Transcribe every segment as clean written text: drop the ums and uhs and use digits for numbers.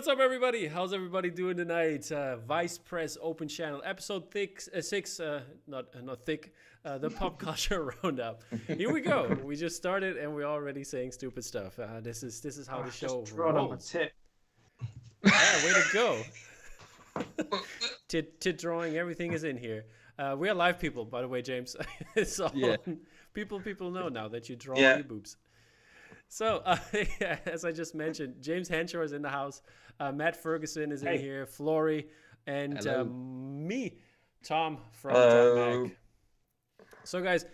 what's up, everybody? How's everybody doing tonight? Vice Press Open Channel, episode 6, not thick, the pop culture roundup. Here we go. We just started and we're already saying stupid stuff. This is how the show just drawn on my rolls. tip. Yeah, way to go. Tit drawing, everything is in here. We are live people, by the way, James. It's all people know now that you draw your boobs. So, as I just mentioned, James Henshaw is in the house. Matt Ferguson is in here. Florey and me, Tom from Mac. So, guys,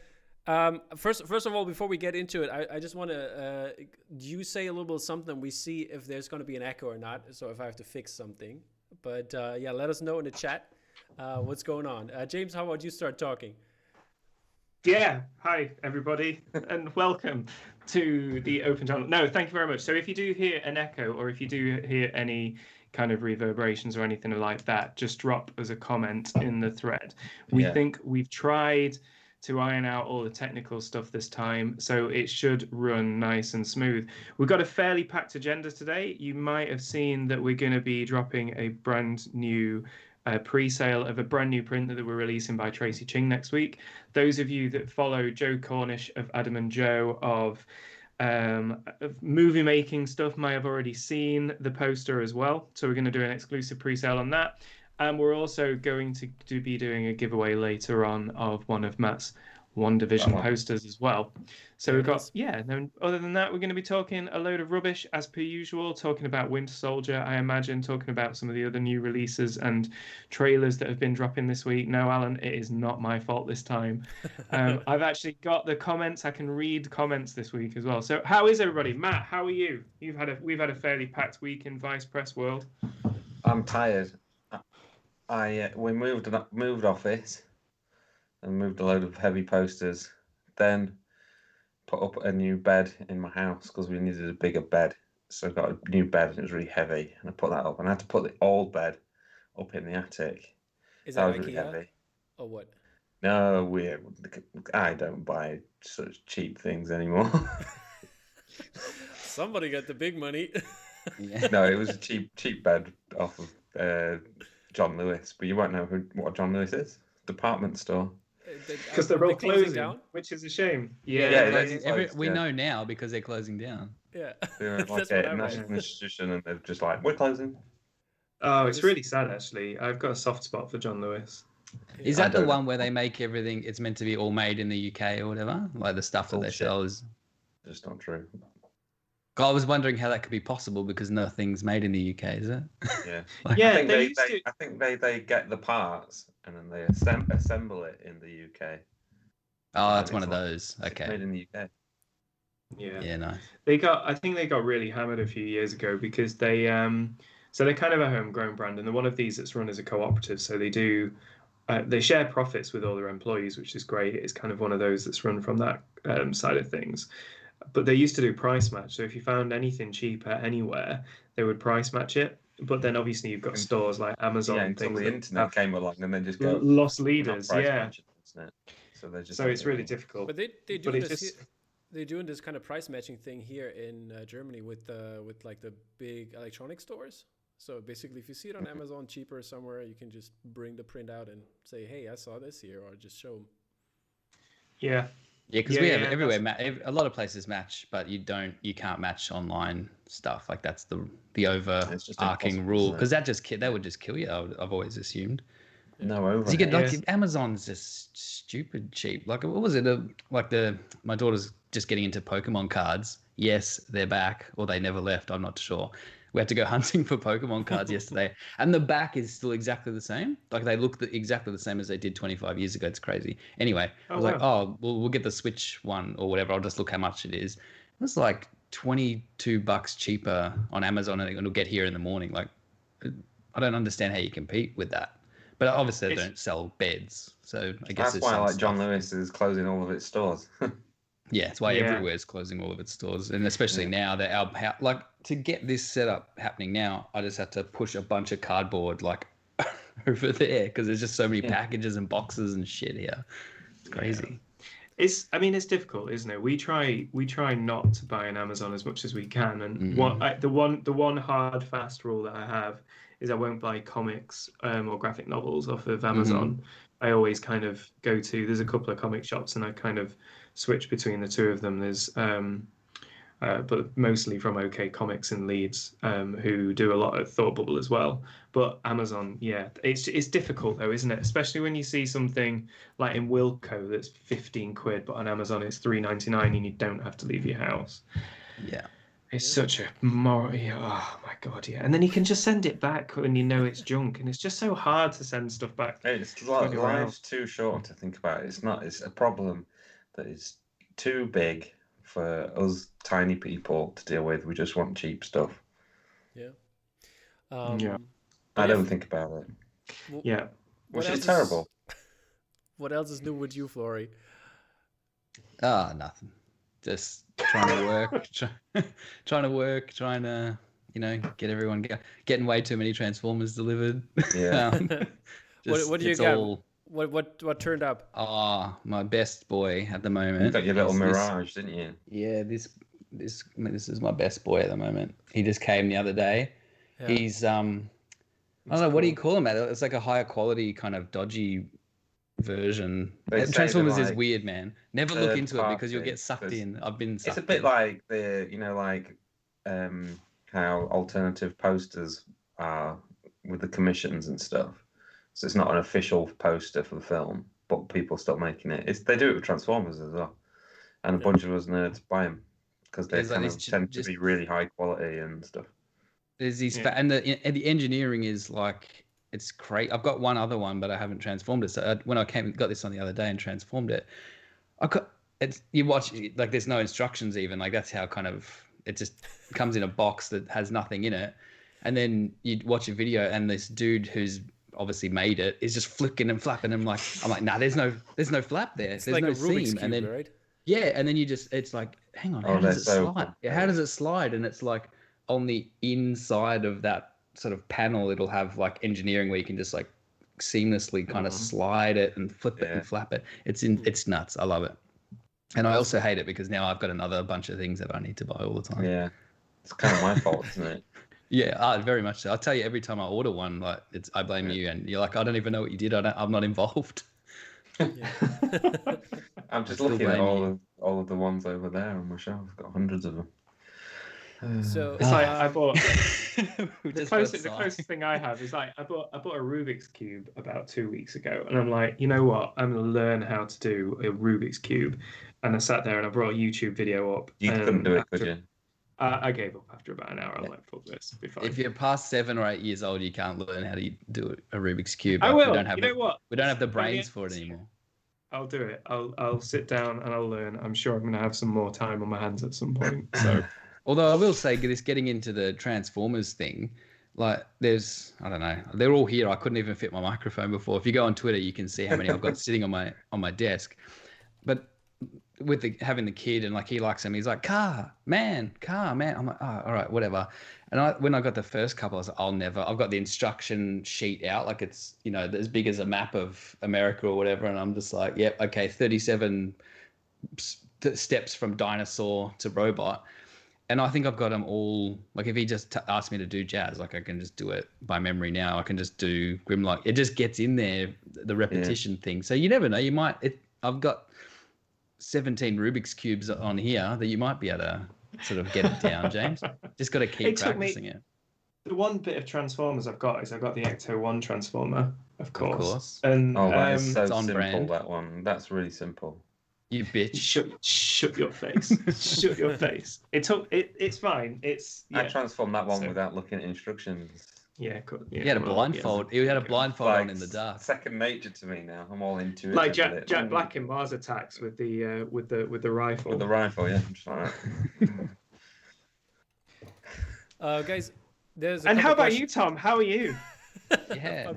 first of all, before we get into it, I just want to you say a little bit of something. We see if there's going to be an echo or not. So if I have to fix something, but yeah, let us know in the chat what's going on. James, how about you start talking? Yeah, hi everybody, and welcome to the Open Channel. No, thank you very much. So if you do hear an echo, or if you do hear any kind of reverberations or anything like that, just drop as a comment in the thread. We think we've tried to iron out all the technical stuff this time, so it should run nice and smooth. We've got a fairly packed agenda today. You might have seen that we're going to be dropping a brand new pre-sale of a brand new print that we're releasing by Tracy Ching next week. Those of you that follow Joe Cornish of Adam and Joe of movie making stuff might have already seen the poster as well. So we're going to do an exclusive pre-sale on that. And we're also going to be doing a giveaway later on of one of Matt's WandaVision posters as well. So we've got, then other than that, we're going to be talking a load of rubbish as per usual, talking about Winter Soldier, I imagine, talking about some of the other new releases and trailers that have been dropping this week. No, Alan, it is not my fault this time. I've actually got the comments. I can read comments this week as well. So how is everybody? Matt, how are you? We've had a fairly packed week in Vice Press world. I'm tired. We moved office and moved a load of heavy posters, then put up a new bed in my house because we needed a bigger bed. So I got a new bed and it was really heavy, and I put that up, and I had to put the old bed up in the attic. Is that was IKEA really heavy. Or what? No, I don't buy such cheap things anymore. Somebody got the big money. No, it was a cheap bed off of John Lewis, but you won't know what John Lewis is. Department store. Because they're all closing down, which is a shame. We know now because they're closing down. Yeah, they're like a national institution, and they're just like, we're closing. Oh, it's really sad, actually. I've got a soft spot for John Lewis. Is that the one where they make everything? It's meant to be all made in the UK or whatever, like the stuff that they sell is just not true. I was wondering how that could be possible because nothing's made in the UK, is it? Yeah, I think they get the parts and then they assemble it in the UK. Oh, that's one of those. Okay, made in the UK. Yeah, nice. I think they got really hammered a few years ago because they so they're kind of a homegrown brand, and they're one of these that's run as a cooperative. So they share profits with all their employees, which is great. It's kind of one of those that's run from that side of things. But they used to do price match. So if you found anything cheaper anywhere, they would price match it. But then obviously you've got stores like Amazon and things. The internet came along and then just go lost leaders. Matching, isn't it? So it's really difficult. But they're doing this kind of price matching thing here in Germany with like the big electronic stores. So basically, if you see it on Amazon cheaper somewhere, you can just bring the print out and say, "Hey, I saw this here," or just show them. Yeah. Yeah, because we have everywhere. A lot of places match, but you can't match online stuff. Like that's the overarching rule. Because that would just kill you. I've always assumed. No over. You get Amazon's just stupid cheap. Like what was it? My daughter's just getting into Pokemon cards. Yes, they're back, or they never left. I'm not sure. We had to go hunting for Pokemon cards yesterday, and the back is still exactly the same. Like they look exactly the same as they did 25 years ago. It's crazy. Anyway, I was like, we'll get the Switch one or whatever. I'll just look how much it is. It was like $22 cheaper on Amazon, and it'll get here in the morning. Like, I don't understand how you compete with that. But obviously, they don't sell beds, so I guess that's why John Lewis is closing all of its stores. Yeah, it's why everywhere's closing all of its stores, and especially now that to get this setup happening now, I just had to push a bunch of cardboard over there because there's just so many packages and boxes and shit here. It's crazy. I mean, it's difficult, isn't it? We try not to buy on Amazon as much as we can, and the one hard fast rule that I have is I won't buy comics or graphic novels off of Amazon. I always kind of there's a couple of comic shops, and I kind of switch between the two of them. There's but mostly from OK Comics in Leeds, who do a lot of Thought Bubble as well. But Amazon, yeah, it's difficult though, isn't it? Especially when you see something like in Wilco that's 15 quid, but on Amazon it's £3.99 and you don't have to leave your house. Yeah. It's such a moral. Oh my god, yeah. And then you can just send it back when you know it's junk, and it's just so hard to send stuff back. It's like life's too short to think about it. It's not. It's a problem that is too big for us tiny people to deal with. We just want cheap stuff. Yeah. I don't think about it. Yeah. Which is terrible. What else is new with you, Florey? Nothing. Just trying to work, trying to, get everyone getting way too many Transformers delivered. Yeah. What do you got? What turned up? My best boy at the moment. You got your little Mirage, didn't you? Yeah, this is my best boy at the moment. He just came the other day. Yeah. He's I don't know, what do you call him? It's like a higher quality kind of dodgy version. Transformers is weird, man. Never look into it because you'll get sucked in. I've been sucked in. It's a bit like how alternative posters are with the commissions and stuff. So it's not an official poster for the film, but people still making it. They do it with Transformers as well, and a bunch of us nerds buy them because they tend to be really high quality and stuff. There's these, and the engineering is like, it's great. I've got one other one, but I haven't transformed it. So when I got this on the other day and transformed it, you watch, like, there's no instructions even. Like, that's how kind of it just comes in a box that has nothing in it, and then you watch a video and this dude who's obviously made it is just flicking and flapping. I'm like, nah, there's no flap there. There's like no a Rubik's seam, cube, and then right? Yeah, and then it's like, hang on, how does it slide? Yeah, how does it slide? And it's like on the inside of that sort of panel, it'll have like engineering where you can just like seamlessly kind of slide it and flip it and flap it. It's nuts. I love it. And I also hate it because now I've got another bunch of things that I need to buy all the time. Yeah, it's kind of my fault, isn't it? Yeah, very much so. I'll tell you, every time I order one, like, I blame you, and you're like, I don't even know what you did. I'm not involved. I'm just looking at all of the ones over there on my shelf. I've got hundreds of them. So it's like I bought the closest thing I have is like I bought a Rubik's Cube about 2 weeks ago, and I'm like, you know what? I'm gonna learn how to do a Rubik's Cube, and I sat there and I brought a YouTube video up. You couldn't do it, could you? I gave up after about an hour. I was like, fuck this, be fine. If you're past 7 or 8 years old, you can't learn how to do a Rubik's Cube. I will. We don't have We don't have the brains for it anymore. I'll do it. I'll sit down and I'll learn. I'm sure I'm going to have some more time on my hands at some point. So, although I will say, getting into the Transformers thing, like, I don't know, they're all here. I couldn't even fit my microphone before. If you go on Twitter, you can see how many I've got sitting on my desk. But with having the kid, and like, he likes them, he's like, car man. I'm like, oh, all right, whatever. And when I got the first couple, I was like, I've got the instruction sheet out, like it's, as big as a map of America or whatever, and I'm just like, yep, okay, 37 steps from dinosaur to robot. And I think I've got them all. Like, if he just asked me to do jazz, like, I can just do it by memory now. I can just do Grimlock. It just gets in there, the repetition thing. So you never know, I've got 17 Rubik's Cubes on here that you might be able to sort of get it down, James. Just got to keep practicing it. The one bit of Transformers I've got is I've got the Ecto 1 Transformer, of course. And that is so simple, brand. That one. That's really simple. You bitch. Shut your face. Shut your face. It's fine. I transformed that one without looking at instructions. Yeah, cool. He had a blindfold. He had a blindfold on in the dark. Second nature to me now. I'm all into it. Like Jack Black in Mars Attacks with the rifle. With the rifle, yeah. I'm just like that. Guys, there's. And how about you, Tom? How are you? Yeah.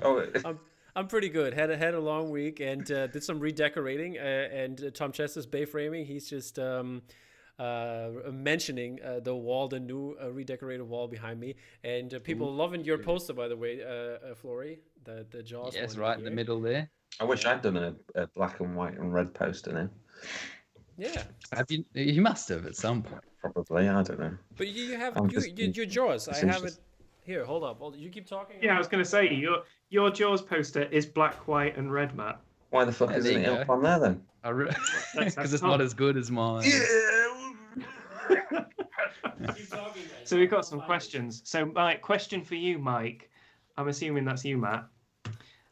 I'm pretty good. Had a long week and did some redecorating. And Tom Chester's bay framing. He's just mentioning the wall, the new redecorated wall behind me, and people loving your poster, by the way, Florey, the Jaws. Yes, right in the middle there. I wish I'd done a black and white and red poster now. Yeah. Have you? You must have at some point. Probably, I don't know. But you have I'm just- your Jaws. I it's have it interesting. here. Hold up. You keep talking. Yeah, I was going to say your Jaws poster is black, white, and red, Matt. Why the fuck Yeah, isn't there it you up go. on there then? Because it's not as good as mine. Keep talking, guys. So we've got some questions. So, Mike, question for you, Mike. I'm assuming that's you, Matt.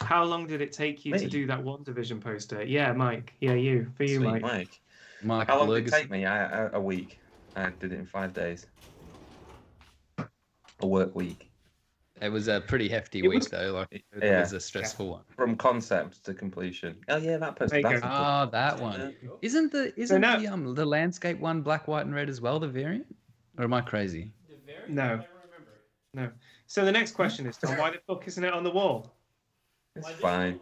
How long did it take you to Me? do that WandaVision poster? Yeah, Mike. Yeah, you. For you, Sweet Mike. Mike How long did it Ferguson. take me? A week. I did it in 5 days. A work week. It was a pretty hefty It week, was- though. Like, it Yeah. was a stressful one. From concept to completion. Oh yeah, that There poster. you That's go. a good- Ah, that one. Go. Isn't now- the landscape one black, white, and red as well the variant? Or am I crazy? The very No. I don't remember. No. So the next question is, Tom, why the fuck isn't it on the wall? It's Why this fine.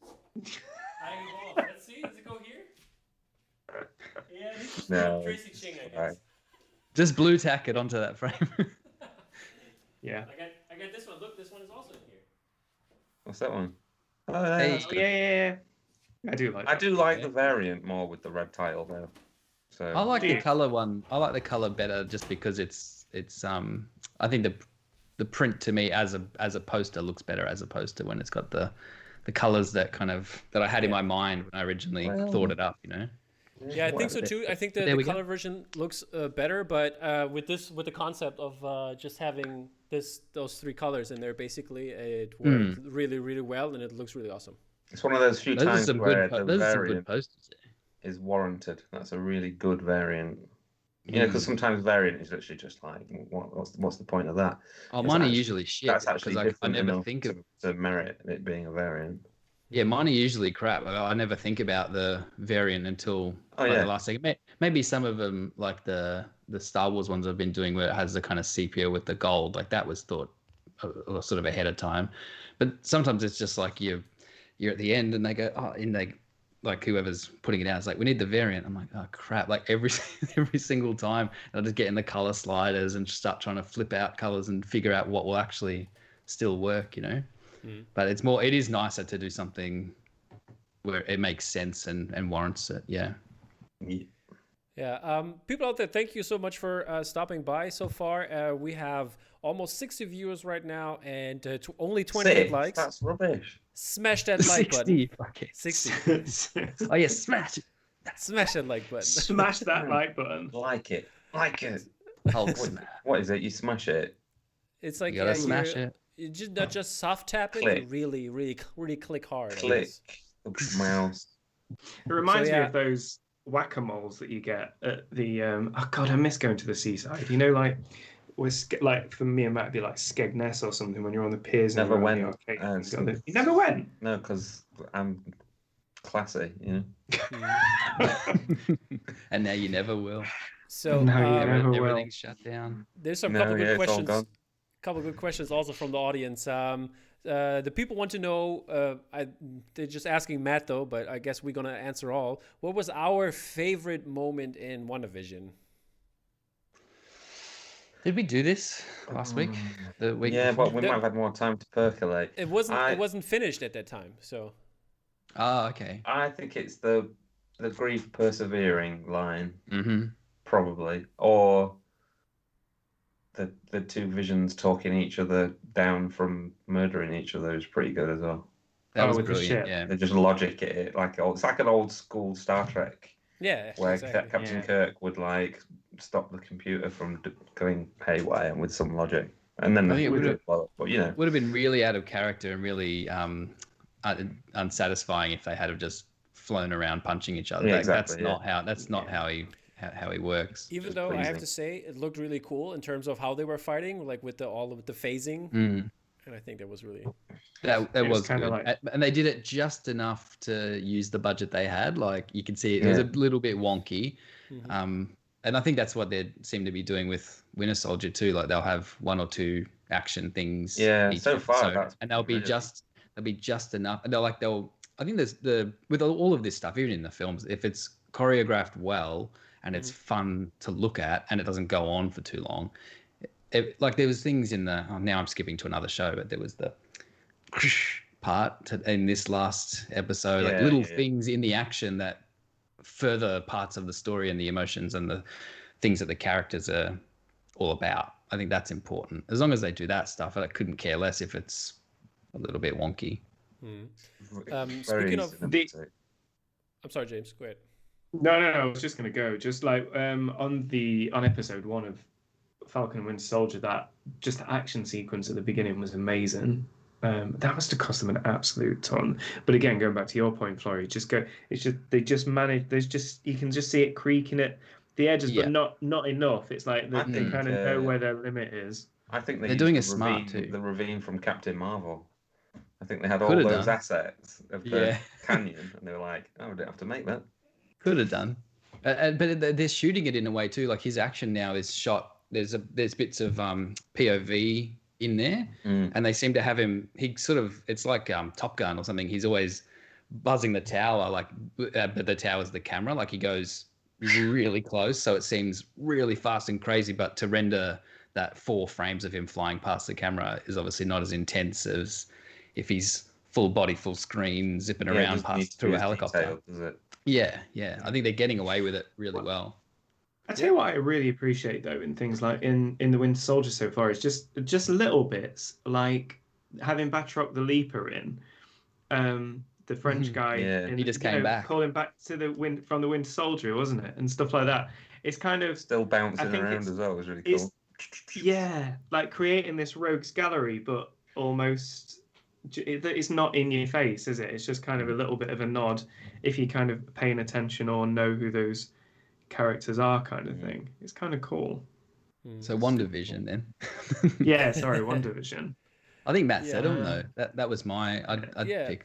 Hold on. Let's see. Does it go here? Yeah, it needs to No, Tracy Ching, I it's guess. Just blue tack it onto that frame. Yeah. I got this one. Look, this one is also in here. What's that one? Oh, yeah, Hey. that's Oh, good. yeah. I do like I that. do like Yeah. the variant more with the red title though. So I like Do the you? color one. I like the color better just because it's I think the print to me as a poster looks better as opposed to when it's got the colors that I had in my mind when I originally Well, thought it up, you know. Yeah, I think so too. I think There the we go. color version looks better, but with the concept of just having those three colors in there, basically it worked really, really well, and it looks really awesome. It's one of those few Those are times some where good the those are some good variant posters. is warranted. That's a really good variant. You know, because sometimes variant is literally just like, what's the point of that? Oh, It's mine are actually- usually shit That's actually because I different never enough think of to merit it being a variant. Yeah, mine are usually crap. I never think about the variant until the last second. Maybe some of them, like the Star Wars ones I've been doing, where it has the kind of sepia with the gold, like that was thought sort of ahead of time. But sometimes it's just like you're at the end and they go, like whoever's putting it out is like, we need the variant. I'm like, oh crap! Like every single time, I'll just get in the color sliders and start trying to flip out colors and figure out what will actually still work, you know. But it is nicer to do something where it makes sense and warrants it. Yeah. Yeah. People out there, thank you so much for stopping by so far. We have almost 60 viewers right now and only 28 Six? likes. That's rubbish. Smash that like button. Okay. 60. Oh yeah, smash it. Smash that like button. Smash that like button. Like it. Hulk smash. What is it? You smash it. It's like You gotta smash you're- it. You just not just soft tap it, you Click. really, really, really click hard. I Click guess. the mouse. It reminds me yeah. of those whack-a-moles that you get at the. Oh God, I miss going to the seaside. You know, like for me and Matt, it'd be like Skegness or something when you're on the piers. And Never around the went. arcade. You never went. No, because I'm classy, you know. And now you never will. So No, you never will. Everything's shut down. there's some No, couple yeah, good it's all questions. gone. Couple good questions also from the audience. The people want to know. They're just asking Matt though, but I guess we're gonna answer all. What was our favorite moment in WandaVision? Did we do this last week? The week Yeah, before? but we might have had more time to percolate. It wasn't. I- It wasn't finished at that time. So Oh, okay. I think it's the grief persevering line, Mm-hmm. probably, or the two visions talking each other down from murdering each other is pretty good as well. That was with the brilliant. ship. Yeah. They just logic it it's like an old school Star Trek yeah, where exactly. Captain Yeah. Kirk would like stop the computer from going haywire with some logic, and then I think it would would've- blow up. But you know, Would have been really out of character and really unsatisfying if they had have just flown around punching each other. Yeah, That's exactly, not how he works. Even Just though I have pleasing. to say it looked really cool in terms of how they were fighting, like with all of the phasing, Mm. and I think that was really. That It was was kinda good. like- And they did it just enough to use the budget they had. Like you could see it was a little bit wonky. And I think that's what they seem to be doing with Winter Soldier too. Like they'll have one or two action things. Yeah, each so far episode, that's and they'll be really- just enough. And I think there's with all of this stuff, even in the films, if it's choreographed well and it's fun to look at and it doesn't go on for too long. Like there was things in now I'm skipping to another show, but there was the part in this last episode, like little things in the action that further parts of the story and the emotions and the things that the characters are all about. I think that's important. As long as they do that stuff, I couldn't care less if it's a little bit wonky. Speaking of I'm sorry, James, go ahead. No, I was just going to go. Just like on episode 1 of Falcon and Winter Soldier, that just the action sequence at the beginning was amazing. That must have cost them an absolute ton. But again, going back to your point, Florey, they just manage. There's just, you can just see it creaking at the edges, but not enough. It's like they kind of know where their limit is. I think they're doing it smart too. The ravine from Captain Marvel. I think they had all those assets of the canyon, and they were like, "Oh, we don't have to make that." Could have done, but they're shooting it in a way too. Like his action now is shot. There's bits of POV in there, and they seem to have him. He sort of, it's like Top Gun or something. He's always buzzing the tower, like, but the tower's the camera. Like he goes really close, so it seems really fast and crazy. But to render that 4 frames of him flying past the camera is obviously not as intense as if he's full body, full screen, zipping around past through a helicopter. Yeah. I think they're getting away with it really well. I tell you what I really appreciate though in things like in the Winter Soldier so far is just little bits like having Batroc the Leaper in, the French guy. He just came back, calling back to from the Winter Soldier, wasn't it, and stuff like that. It's kind of still bouncing around as well. It was really cool. Yeah, like creating this rogues gallery, but almost. It's not in your face, is it? It's just kind of a little bit of a nod if you're kind of paying attention or know who those characters are, kind of thing. It's kind of cool. So WandaVision then. Yeah, sorry, WandaVision. I think Matt said them though. That was my. I'd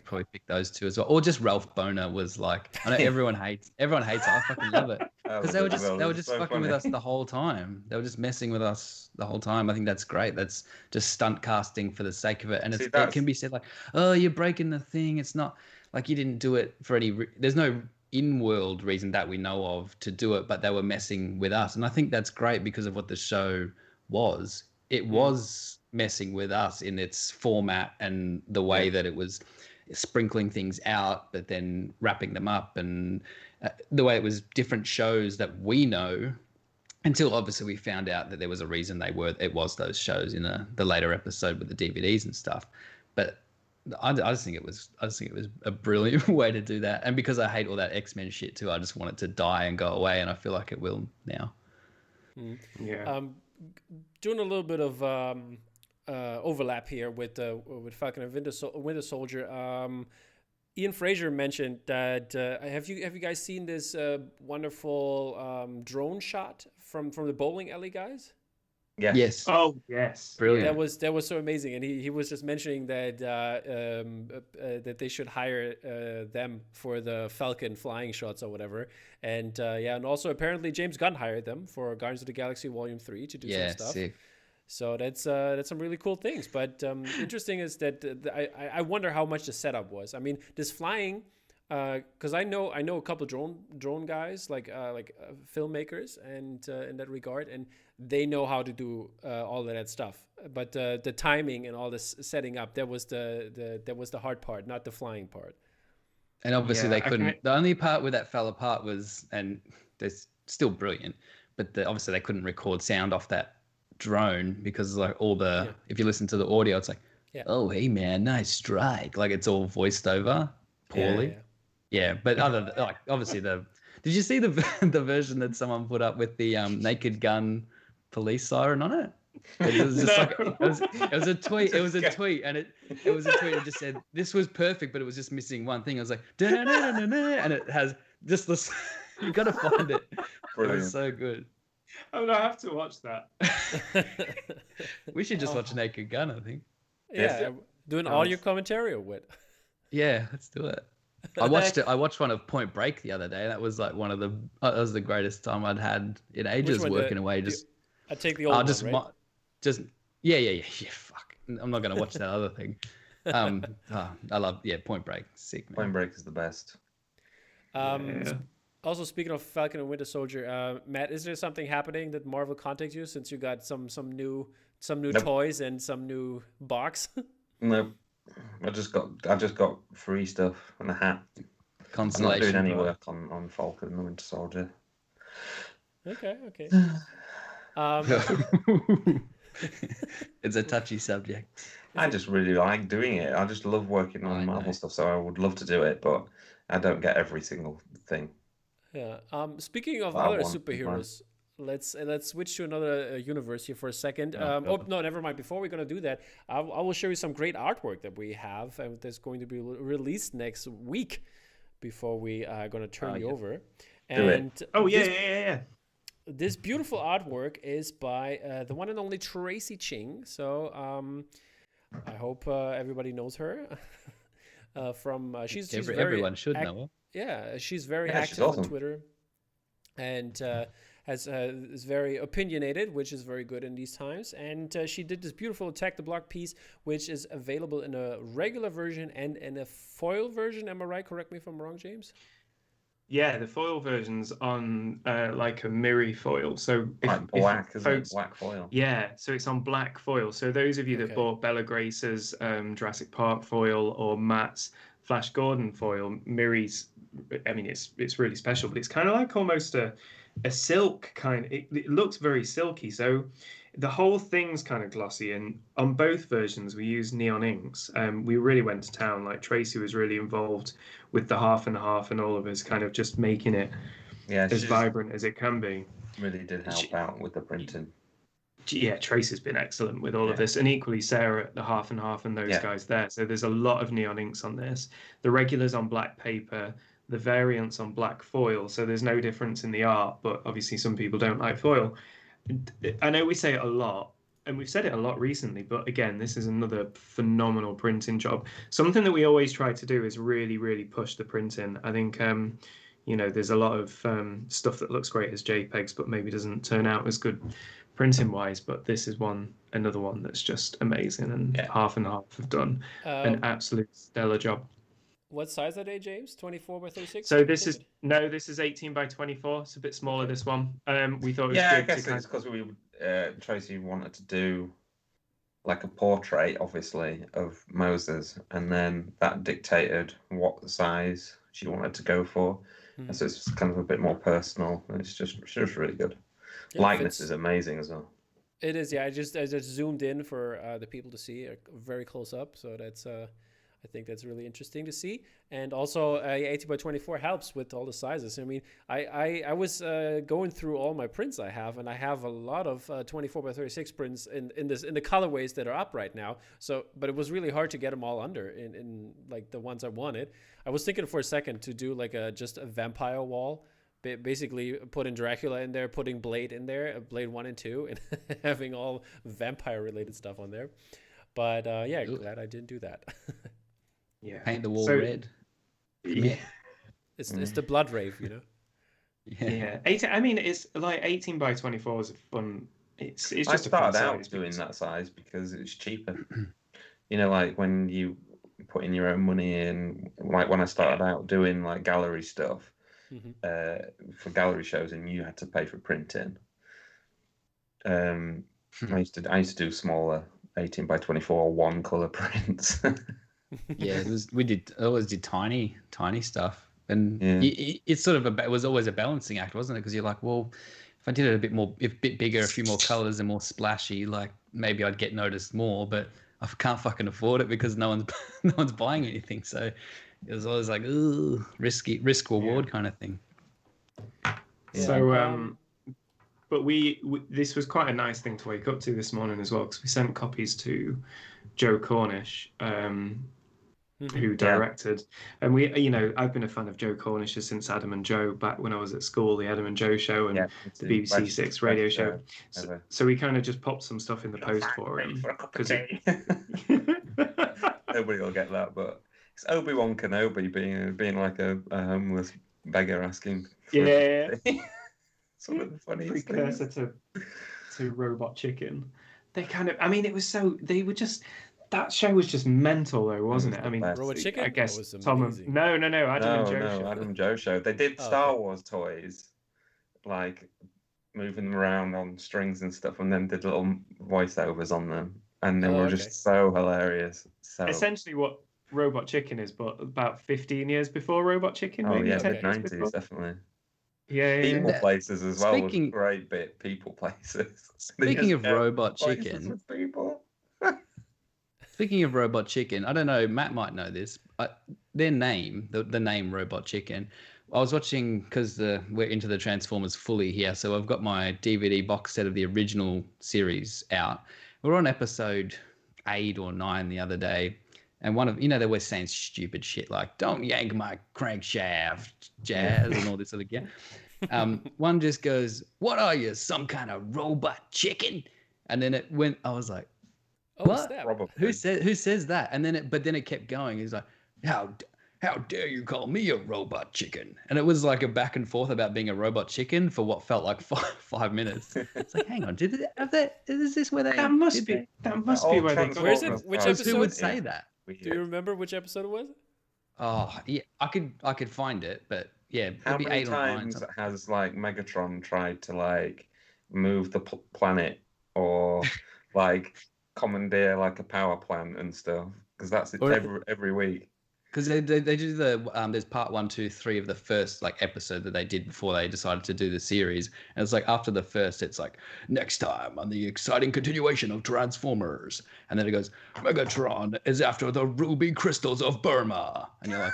probably pick those 2 as well, or just Ralph Boner was like. I know everyone hates it. I fucking love it because they were just so fucking with us the whole time. They were just messing with us the whole time. I think that's great. That's just stunt casting for the sake of it, and it can be said like, oh, you're breaking the thing. It's not like you didn't do it for any. There's no in-world reason that we know of to do it, but they were messing with us, and I think that's great because of what the show was. It was messing with us in its format and the way that it was sprinkling things out, but then wrapping them up, and the way it was different shows that we know until obviously we found out that there was a reason it was those shows in the later episode with the DVDs and stuff. But I just think it was a brilliant way to do that. And because I hate all that X-Men shit too, I just want it to die and go away, and I feel like it will now. Yeah. Doing a little bit of overlap here with Falcon and Winter Soldier. Ian Fraser mentioned that. Have you guys seen this wonderful drone shot from the bowling alley guys? Yeah. Yes. Oh, yes. Brilliant. That was so amazing, and he was just mentioning that that they should hire them for the Falcon flying shots or whatever, and and also apparently James Gunn hired them for Guardians of the Galaxy Volume 3 to do some stuff. Sick. So that's some really cool things. But interesting is that I wonder how much the setup was. I mean, this flying. Because I know a couple drone guys like filmmakers and in that regard, and they know how to do all of that stuff. But the timing and all this setting up, that was the hard part, not the flying part. And obviously they couldn't. The only part where that fell apart was, and they're still brilliant, but obviously they couldn't record sound off that drone because like all the if you listen to the audio, it's like, oh hey man, nice strike, like it's all voiced over poorly. Yeah, but obviously did you see the version that someone put up with the Naked Gun police siren on it? It was just it was a tweet. It was a tweet, and it was a tweet that just said this was perfect, but it was just missing one thing. I was like, and it has just this. You got to find it. Brilliant. It was so good. I'm gonna have to watch that. We should just watch Naked Gun, I think. Yeah, doing all your commentary with. Yeah, let's do it. I watched one of Point Break the other day. That was like that was the greatest time I'd had in ages working away. I take the old one, right? Yeah. Fuck, I'm not gonna watch that other thing. I love Point Break. Sick, man. Point Break is the best. Also, speaking of Falcon and Winter Soldier, Matt, is there something happening that Marvel contacted you since you got some new toys and some new box? No, I just got free stuff and a hat. I'm not consolation doing any prize. work on Falcon and the Winter Soldier. Okay. It's a touchy subject. I just really like doing it. I just love working on I Marvel know. stuff, so I would love to do it, but I don't get every single thing. Yeah. Speaking of I other want, superheroes, let's switch to another universe here for a second. Oh, God. No, never mind. Before we're gonna do that, I will show you some great artwork that we have, and that's going to be released next week. Before we are gonna turn you over, Do it. and Oh yeah. this beautiful artwork is by the one and only Tracy Ching. So I hope everybody knows her. She's very Everyone should know her. Yeah, she's very Yeah, she's active awesome. on Twitter, and is very opinionated, which is very good in these times. And she did this beautiful Attack the Block piece, which is available in a regular version and in a foil version. Am I right? Correct me if I'm wrong, James. Yeah, the foil version's on like a mirror foil. So Like black, isn't it? Black foil. Yeah, so it's on black foil. So those of you that bought Bella Grace's Jurassic Park foil or Matt's Flash Gordon foil, Miri's, I mean, it's really special, but it's kind of like almost a silk kind. It looks very silky. So the whole thing's kind of glossy, and on both versions we use neon inks. We really went to town. Like Tracy was really involved with the half and half, and all of us kind of just making it as vibrant as it can be. Really did help out with the printing. Yeah, Tracy's been excellent with all of this, and equally Sarah at the half and half and those guys there. So there's a lot of neon inks on this. The regulars on black paper, the variants on black foil. So there's no difference in the art, but obviously some people don't like foil. I know we say it a lot, and we've said it a lot recently, but again, this is another phenomenal printing job. Something that we always try to do is really, really push the printing. I think, there's a lot of stuff that looks great as JPEGs, but maybe doesn't turn out as good printing wise. But this is another one that's just amazing, and half and half have done an absolute stellar job. What size are they, James? 24 by 36? So this is 18 by 24. It's a bit smaller, this one. We thought it was good. I guess it's because Tracy wanted to do like a portrait, obviously, of Moses, and then that dictated what size she wanted to go for. And so it's kind of a bit more personal, and it's just really good. Likeness is amazing as well. It is, yeah. I just zoomed in for the people to see very close up, so that's I think that's really interesting to see. And also 18 by 24 helps with all the sizes. I mean, I was going through all my prints I have, and I have a lot of 24 by 36 prints in the colorways that are up right now. So, but it was really hard to get them all under in like the ones I wanted. I was thinking for a second to do like just a vampire wall, basically putting Dracula in there, putting Blade in there, Blade 1 and 2, and having all vampire related stuff on there. But glad I didn't do that. Yeah. Paint the wall red. Yeah. It's the blood rave, you know? Yeah. 18, I mean, it's like 18 by 24 is fun. It's just I started out doing that size because it's cheaper. Like when you put in your own money in, like when I started out doing like gallery stuff for gallery shows, and you had to pay for printing. I used to do smaller 18 by 24 one color prints. Yeah, I always did tiny stuff, and it's sort of it was always a balancing act, wasn't it? Because you're like, well, if I did it a bit bigger, a few more colors and more splashy, like maybe I'd get noticed more, but I can't fucking afford it because no one's buying anything. So it was always like, ooh, risk reward kind of thing. Yeah. So, but this was quite a nice thing to wake up to this morning as well, because we sent copies to Joe Cornish, who directed, and I've been a fan of Joe Cornish since Adam and Joe, back when I was at school, the Adam and Joe show and the BBC Six radio show. So we kind of just popped some stuff in the post for him. Nobody will get that, but it's Obi-Wan Kenobi being like a homeless beggar asking. Some of the funniest precursor to Robot Chicken. They kind of, I mean, that show was just mental though, wasn't it? I mean, Robot Adam and Joe show. They did Star Wars toys, like moving them around on strings and stuff, and then did little voiceovers on them, and they were just so hilarious. So essentially, what Robot Chicken is, but about 15 years before Robot Chicken, Oh maybe yeah, 10 mid years 90s, before. definitely. Yeah, People yeah. Places as well was a Speaking- great bit. People Places. Speaking of Robot Places Chicken, with people. speaking of Robot Chicken, I don't know, Matt might know this. Their name, the name Robot Chicken, I was watching because we're into the Transformers fully here, so I've got my DVD box set of the original series out. We're on episode 8 or 9 the other day, and one of they were saying stupid shit like "Don't yank my crankshaft, Jazz," and all this other gear. One just goes, "What are you, some kind of robot chicken?" And then it went. I was like, Oh, "What? snap. Probably. Who says that?" And then it kept going. He's like, "How dare you call me a robot chicken?" And it was like a back and forth about being a robot chicken for what felt like 5 minutes. It's like, hang on, is this where they? That must did be they- that must All be where they got Where is it it? from. Which Because who would episode? say that? Do you remember which episode it was? Oh, yeah, I could find it, but yeah, How it'd be many 8 or 9. times Something. has like Megatron tried to like move the planet or like commandeer like a power plant and stuff? Because that's it Or- every week. Because they do there's part 1, 2, 3 of the first like episode that they did before they decided to do the series, and it's like after the first, it's like next time on the exciting continuation of Transformers, and then it goes Megatron is after the ruby crystals of Burma, and you're like,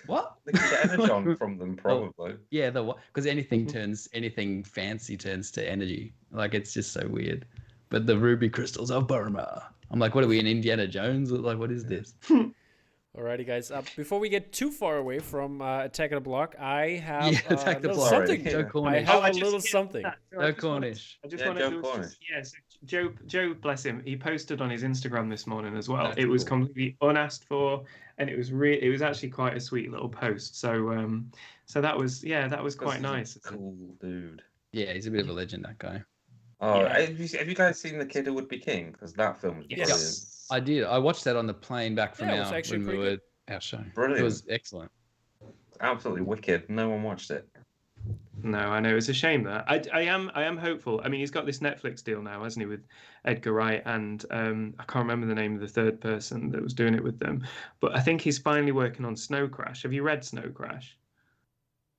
what? They can get energon from them probably. Yeah, because anything fancy turns to energy. Like it's just so weird. But the ruby crystals of Burma. I'm like, what are we in Indiana Jones? Like, what is this? Alrighty, guys. Before we get too far away from Attack of the Block, I have Attack a the little Block. something. Joe I Cornish. have I a just- little yeah, something. that- so Joe Cornish. I just Yeah, wanted Joe to Cornish. so Joe, bless him, he posted on his Instagram this morning as well. That's It was cool. completely unasked for, and it was actually quite a sweet little post. So so that was quite nice. Cool dude. Yeah, he's a bit of a legend, that guy. Oh, Yeah. have you guys seen The Kid Who Would Be King? Because that film was Yes. brilliant. I did. I watched that on the plane back from Yeah, it was actually when we pretty were our show. Brilliant. It was excellent. Absolutely wicked. No one watched it. No, I know it's a shame that I am hopeful. I mean, he's got this Netflix deal now, hasn't he, with Edgar Wright and I can't remember the name of the third person that was doing it with them, but I think he's finally working on Snow Crash. Have you read Snow Crash?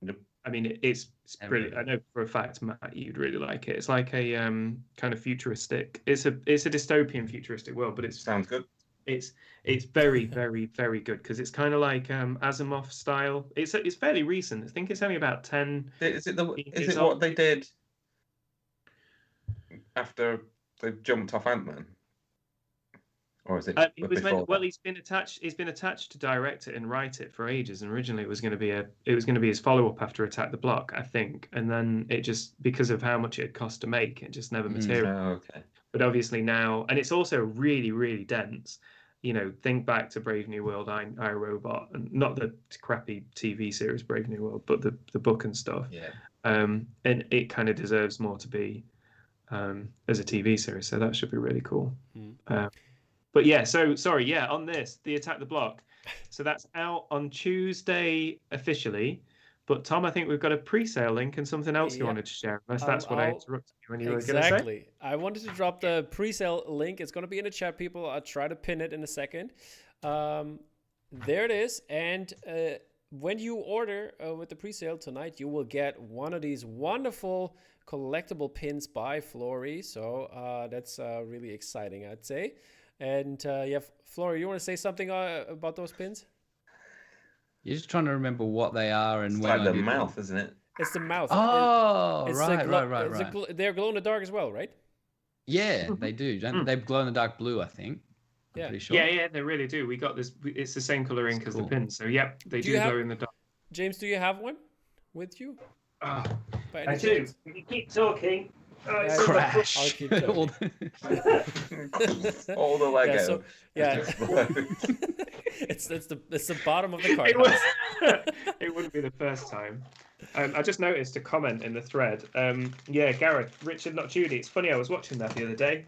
Nope. I mean, it's brilliant. I know for a fact, Matt, you'd really like it. It's like a kind of futuristic. It's a dystopian futuristic world, but Sounds good. it's very very very good because it's kind of like Asimov style. It's fairly recent. I think it's only about 10. Is it It's what they did after they jumped off Ant-Man? Or is it before that? He's been attached to direct it and write it for ages. And originally it was going to be his follow-up after Attack the Block, I think. And then it just, because of how much it cost to make, it just never materialized. Oh, okay. But obviously now, and it's also really, really dense. You know, think back to Brave New World, I, Robot, and not the crappy TV series Brave New World, but the book and stuff. Yeah. And it kind of deserves more to be as a TV series. So that should be really cool. But yeah, so sorry, yeah, on this, the Attack the Block. So that's out on Tuesday officially. But Tom, I think we've got a pre-sale link and something else you wanted to share. Unless that's what I interrupted you when you were going to say. Exactly. I wanted to drop the pre-sale link. It's going to be in the chat, people. I'll try to pin it in a second. There it is. And when you order with the pre-sale tonight, you will get one of these wonderful collectible pins by Florey. So that's really exciting, I'd say. And yeah, Florey, you want to say something about those pins? You're just trying to remember what they are and It's when like I the did them. mouth, isn't it? It's the mouth. Oh, It's right. They're glow in the dark as well, right? Yeah, they do. They glow in the dark blue, I think. I'm Yeah. pretty sure. Yeah, they really do. We got this. It's the same color ink as the pins. So yep, they do glow in the dark. James, do you have one with you? Oh, By any I do. chance? If you keep talking. Yeah, Crash. I'll keep talking. All the Lego. Yeah, so, yeah. just explodes. it's the bottom of the card. It wouldn't be the first time. I just noticed a comment in the thread. Yeah, Gareth, Richard Not Judy. It's funny, I was watching that the other day.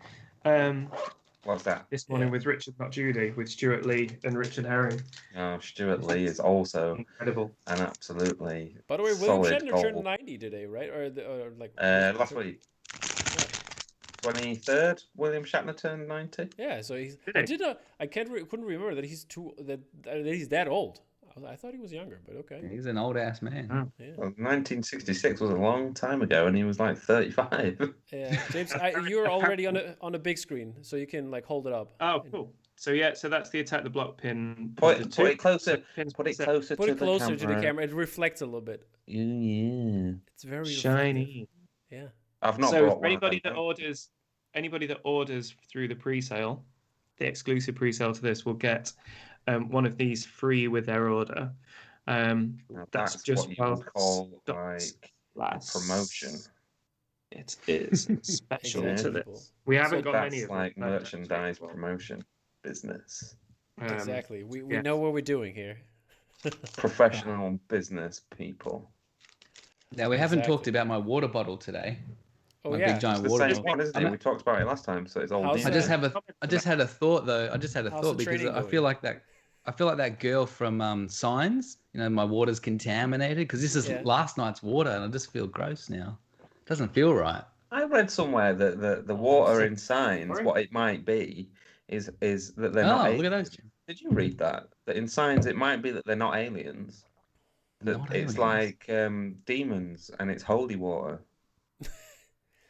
What's that? This morning with Richard Not Judy, with Stuart Lee and Richard Herring. Oh, Stuart Lee is also Incredible. an absolutely By the way, William solid Shatner goal. turned 90 today, right? Or like Last week. 23rd, William Shatner turned 90. Yeah, so he's. Did he? I couldn't remember that he's that old. I thought he was younger, but okay. He's an old ass man. Oh. Yeah. Well, 1966 was a long time ago, and he was like 35. Yeah, James, you're already on a big screen, so you can like hold it up. Oh, cool. So so that's the attack the block pin. Put it closer. Pins Put it set. closer Put to it closer the to the camera. It reflects a little bit. Yeah. It's very Shiny. reflective. I've not So brought for one anybody that orders through the pre-sale, the exclusive pre-sale to this will get one of these free with their order. That's just what you would call like last promotion. It is special Exactly. to this. We haven't got That's many of like them, but merchandise promotion business. Exactly. We yeah. know what we're doing here. Professional business people. Now, we haven't Exactly. talked about my water bottle today. Oh My yeah. big giant It's the water same bottle. one, isn't it? We talked about it last time, so it's all How's decent. I just had a thought though. How's the because training I going? feel like that girl from Signs. You know, my water's contaminated because this is Yeah. last night's water, and I just feel gross now. Doesn't feel right. I read somewhere that the water in Signs, Sorry? what it might be, is that they're not Oh, aliens. look at those two. Did you read that? That in Signs it might be that they're not aliens. That Not it's aliens. like demons and it's holy water.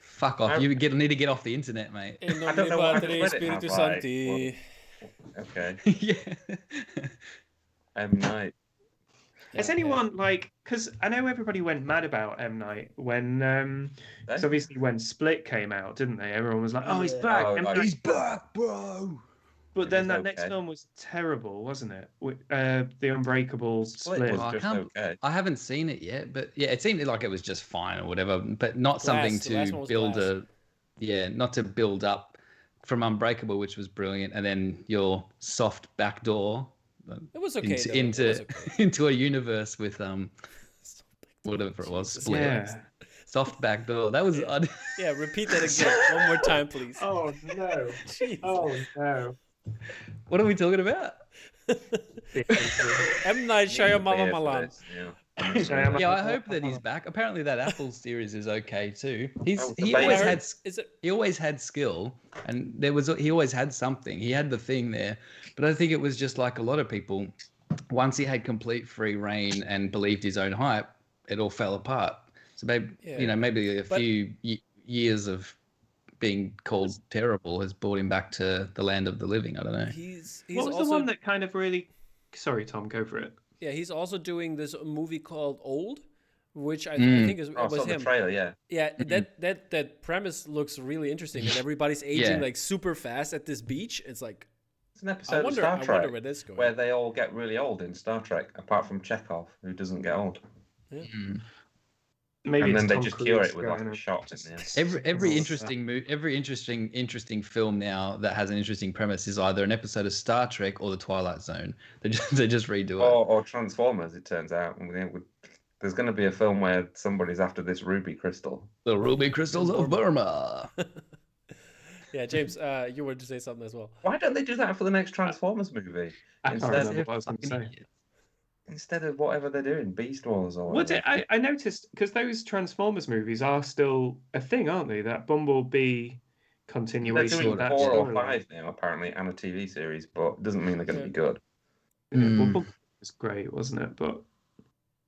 Fuck off! I- You need to get off the internet, mate. In I don't know what I've nomine read it Patri, now, Spiritus right, Sancti. Okay. Yeah. M Night. Has anyone because I know everybody went mad about M Night when Then? obviously when Split came out, didn't they? Everyone was like, "Oh, he's Yeah. back!" Oh, M. oh, Night's he's back. bro. But It then was that next okay. film was terrible, wasn't it? The Unbreakable Split Split. was Oh, I just can't- okay. I haven't seen it yet, but yeah, it seemed like it was just fine or whatever, but not something The last to one was build Glass. not to build up from Unbreakable, which was brilliant, and then your soft backdoor It was okay. though. It into was okay. into a universe with whatever it was, Jesus Split. Yeah. Soft backdoor. That was Yeah, repeat that again one more time, please. Oh no! Jeez. Oh no! What are we talking about? M. Night Shyamalan. Shyamalan. Yeah, I hope that he's back. Apparently, that Apple series is okay too. He the always baby. had Is it? he always had skill, and he always had something. He had the thing there, but I think it was just like a lot of people. Once he had complete free reign and believed his own hype, it all fell apart. So maybe Yeah. maybe a But- few years of being called terrible has brought him back to the land of the living. I don't know. He's What was also the one that kind of really? Sorry, Tom, go for it. yeah. He's also doing this movie called Old, which I Mm. think Oh, I was saw the him. trailer, yeah. Yeah, that premise looks really interesting. That everybody's aging Yeah. like super fast at this beach. It's like It's an I episode of wonder Star Trek where this is going. where they all get really old in Star Trek, apart from Chekhov, who doesn't get old. Mm. Maybe And it's then they Tom just Cruise cure it with like going a in. shot in there. Every interesting film now that has an interesting premise is either an episode of Star Trek or The Twilight Zone. They just redo it. Or Transformers, it turns out. There's going to be a film where somebody's after this ruby crystal. The Ruby Crystals of Burma. Yeah, James, you wanted to say something as well. Why don't they do that for the next Transformers movie? I can't Instead- remember what I was going to say. Instead of whatever they're doing, Beast Wars or What whatever. I noticed because those Transformers movies are still a thing, aren't they? That Bumblebee They're continuation. doing of that 4 or storyline. 5 now, apparently, and a TV series, but it doesn't mean they're going to be good. Yeah, Mm. Bumblebee was great, wasn't it? But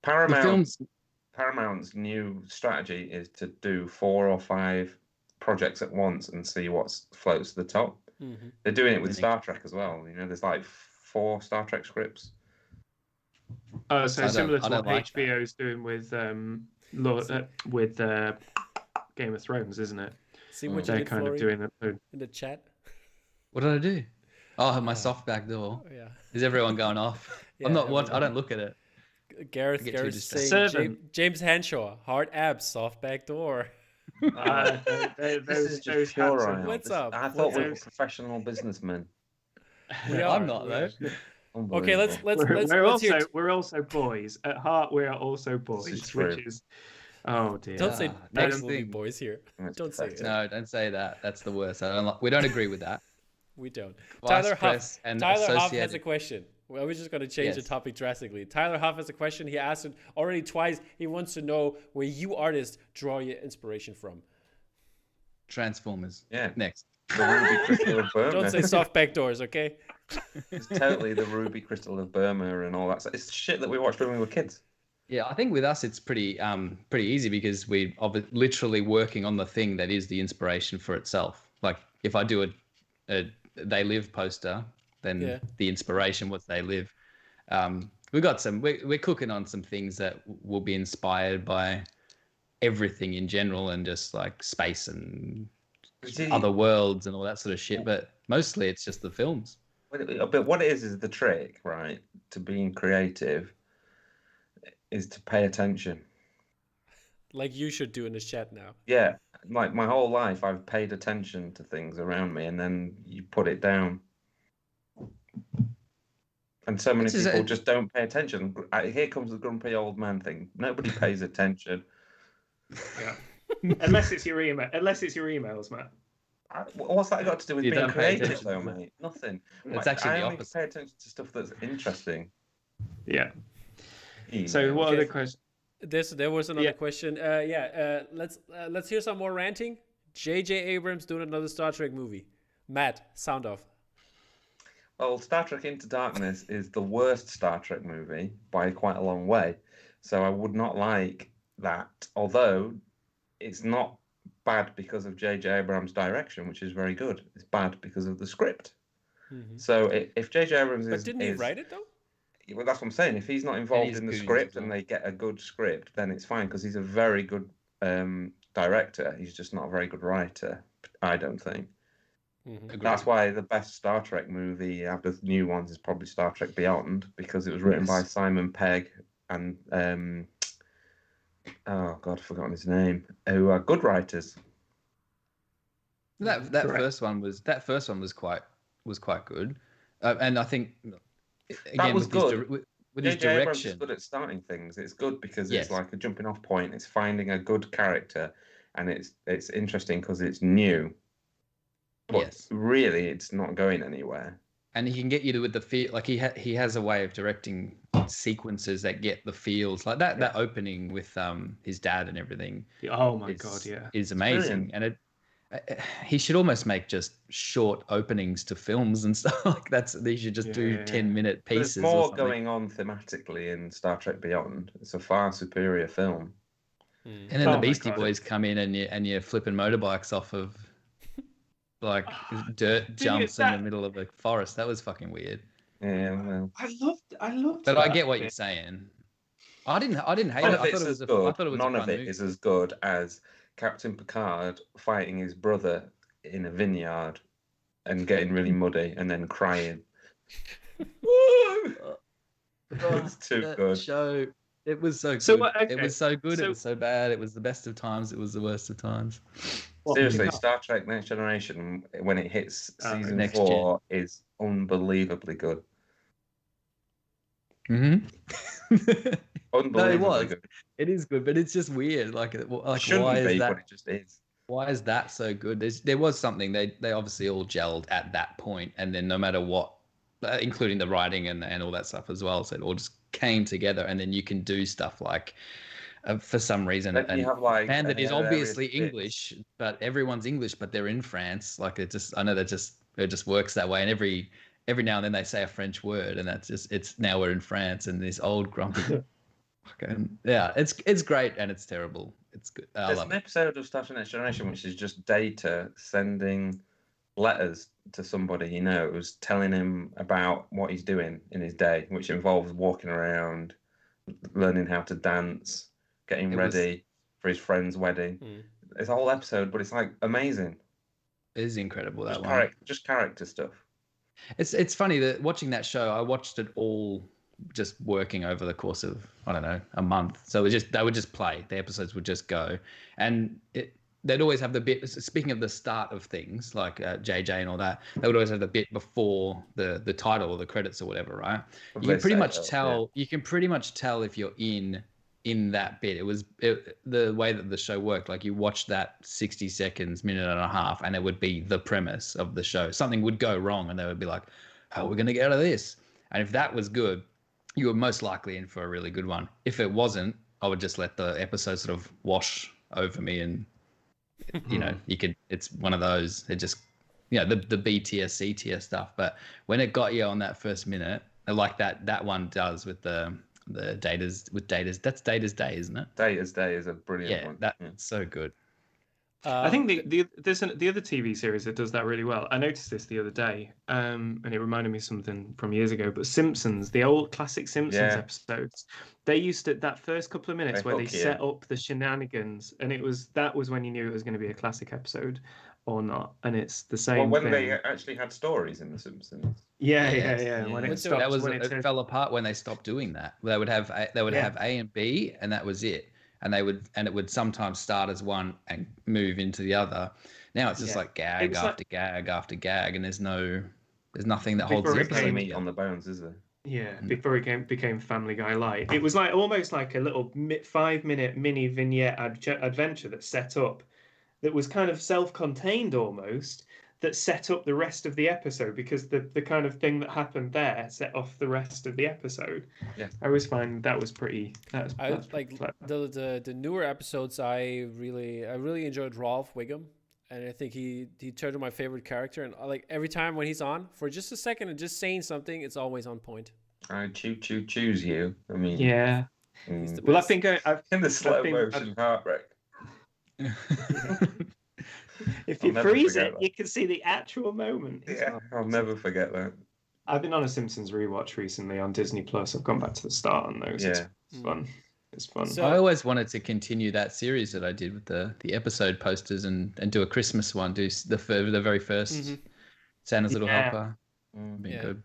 Paramount's new strategy is to do 4 or 5 projects at once and see what floats to the top. Mm-hmm. They're doing it with Star Trek as well. You know, there's like 4 Star Trek scripts. so I don't- similar to I what don't like that. HBO's doing with Game of Thrones, isn't it? See what you They're did, kind of Florey, doing that. in the chat. What did I do? Oh, my soft back door. Oh, yeah. Is everyone going off? Yeah, I'm not watching. I everyone. don't look at it. Gareth, I get too Gareth distracted. saying Servant. James Hanshaw, hard abs, soft back door. This is just puerile. What's up? I thought What's we were up? professional businessmen. We I'm are, not we though. are. Okay, let's We're hear. also boys. At heart, we are also boys, is true. which is oh dear. Don't say Ah, next next movie thing. boys here. It's Don't say pathetic. it. No, don't say that. That's the worst. We don't agree with that. We don't. Vice Tyler Huff. press and Tyler Huff has associated- a question. Well, we're just going to change the Yes. topic drastically. Tyler Huff has a question. He asked it already twice. He wants to know where you artists draw your inspiration from. Transformers. Yeah. Next. The Ruby Crystal of Burma. Don't say soft back doors, okay? It's totally the Ruby Crystal of Burma and all that. It's shit that we watched when we were kids. Yeah, I think with us it's pretty easy because we are literally working on the thing that is the inspiration for itself. Like if I do a They Live poster, then the inspiration was They Live. We got some. We're cooking on some things that will be inspired by everything in general and just like space and other worlds and all that sort of shit. But mostly it's just the films. But what it is the trick, right, to being creative is to pay attention. Like you should do in the chat now. Yeah, like my whole life I've paid attention to things around me and then you put it down. And so many people just don't pay attention. Here comes the grumpy old man thing. Nobody pays attention. Yeah. Unless it's your email. Unless it's your emails, Matt. What's that got to do with being creative, though, mate? Nothing. It's actually the opposite. I only pay attention to stuff that's interesting. Yeah. So what other questions? There was another question. Let's hear some more ranting. J.J. Abrams doing another Star Trek movie. Matt, sound off. Well, Star Trek Into Darkness is the worst Star Trek movie by quite a long way. So I would not like that. Although it's not bad because of J.J. Abrams' direction, which is very good. It's bad because of the script. Mm-hmm. So if J.J. Abrams But didn't he write it, though? Well, that's what I'm saying. If he's not involved in the script and they get a good script, then it's fine because he's a very good director. He's just not a very good writer, I don't think. Mm-hmm. That's why the best Star Trek movie out of new ones is probably Star Trek Beyond, because it was written by Simon Pegg and oh god, I've forgotten his name. Who are good writers. That first one was quite good, and I think again that was with good. With his direction, is good at starting things. It's good because it's like a jumping off point. It's finding a good character, and it's interesting because it's new. But really, it's not going anywhere. And he can get you with the feel. Like he has a way of directing sequences that get the feels like that. That opening with his dad and everything. Oh my god, is amazing. And he should almost make just short openings to films and stuff like that. They should just do 10-minute pieces. There's more going on thematically in Star Trek Beyond. It's a far superior film. And then the Beastie Boys come in and you're flipping motorbikes off of like dirt jumps in the middle of a forest. That was fucking weird. Yeah, well, I loved. But I get what you're saying. I didn't hate it. I thought it was none of it is as good as Captain Picard fighting his brother in a vineyard and getting really muddy and then crying. It's too good. Show. It was so good. It was so good. It was so bad. It was the best of times. It was the worst of times. Seriously, Star Trek Next Generation, when it hits season 4, is unbelievably good. Mm-hmm. Unbelievably good. It is good, but it's just weird. Like shouldn't why be, is that? But it just is. Why is that so good? There was something they obviously all gelled at that point, and then no matter what, including the writing and all that stuff as well, so it all just came together, and then you can do stuff like. For some reason, and that is obviously English, but everyone's English, but they're in France. Like it just works that way. And every now and then they say a French word, and it's now we're in France, and this old grumpy. It's great and it's terrible. It's good. There's an episode of Star Trek Next Generation which is just Data sending letters to somebody he knows, telling him about what he's doing in his day, which involves walking around, learning how to dance. Getting ready for his friend's wedding. It's a whole episode, but it's like amazing. It is incredible just character stuff. It's funny that watching that show, I watched it all just working over the course of I don't know a month. So they would just play. The episodes would just go, and they'd always have the bit. Speaking of the start of things like JJ and all that, they would always have the bit before the title or the credits or whatever, right? You can pretty much tell. You can pretty much tell if you're in that bit. The way that the show worked, like you watch that 60 seconds, minute and a half, and it would be the premise of the show. Something would go wrong and they would be like, how are we going to get out of this? And if that was good, you were most likely in for a really good one. If it wasn't, I would just let the episode sort of wash over me and you know, you could. It's one of those. It just, the B tier, C tier stuff. But when it got you on that first minute, like that one does with the Data's that's Data's Day, isn't it? Data's Day is a brilliant one. That's so good. I think there's the other TV series that does that really well. I noticed this the other day, and it reminded me of something from years ago. But Simpsons, the old classic Simpsons episodes, they used to that first couple of minutes where they set up the shenanigans, and that was when you knew it was going to be a classic episode or not. And it's the same. Well, when thing. they actually had stories in the Simpsons. Yeah. When it stopped, it fell apart when they stopped doing that. They would have have A and B, and that was it. And it would sometimes start as one and move into the other. Now it's just like gag after gag after gag, and there's nothing that holds the episode meat on the bones, is there? Yeah, before it became Family Guy Light, it was like almost like a little 5-minute mini vignette adventure that set up, that was kind of self-contained almost, that set up the rest of the episode, because the kind of thing that happened there set off the rest of the episode. Yeah, I always find that was pretty. I like the newer episodes. I really enjoyed Rolf Wiggum, and I think he turned to my favorite character. And like every time when he's on for just a second and just saying something, it's always on point. I choose you. I mean, yeah. Well, I think I've in the slow motion heartbreak. If you freeze it, you can see the actual moment. Yeah, I'll never forget that. I've been on a Simpsons rewatch recently on Disney Plus. I've gone back to the start on those. Yeah. It's fun. It's fun. So, I always wanted to continue that series that I did with the episode posters and do a Christmas one. Do the very first Santa's Little Helper. Good.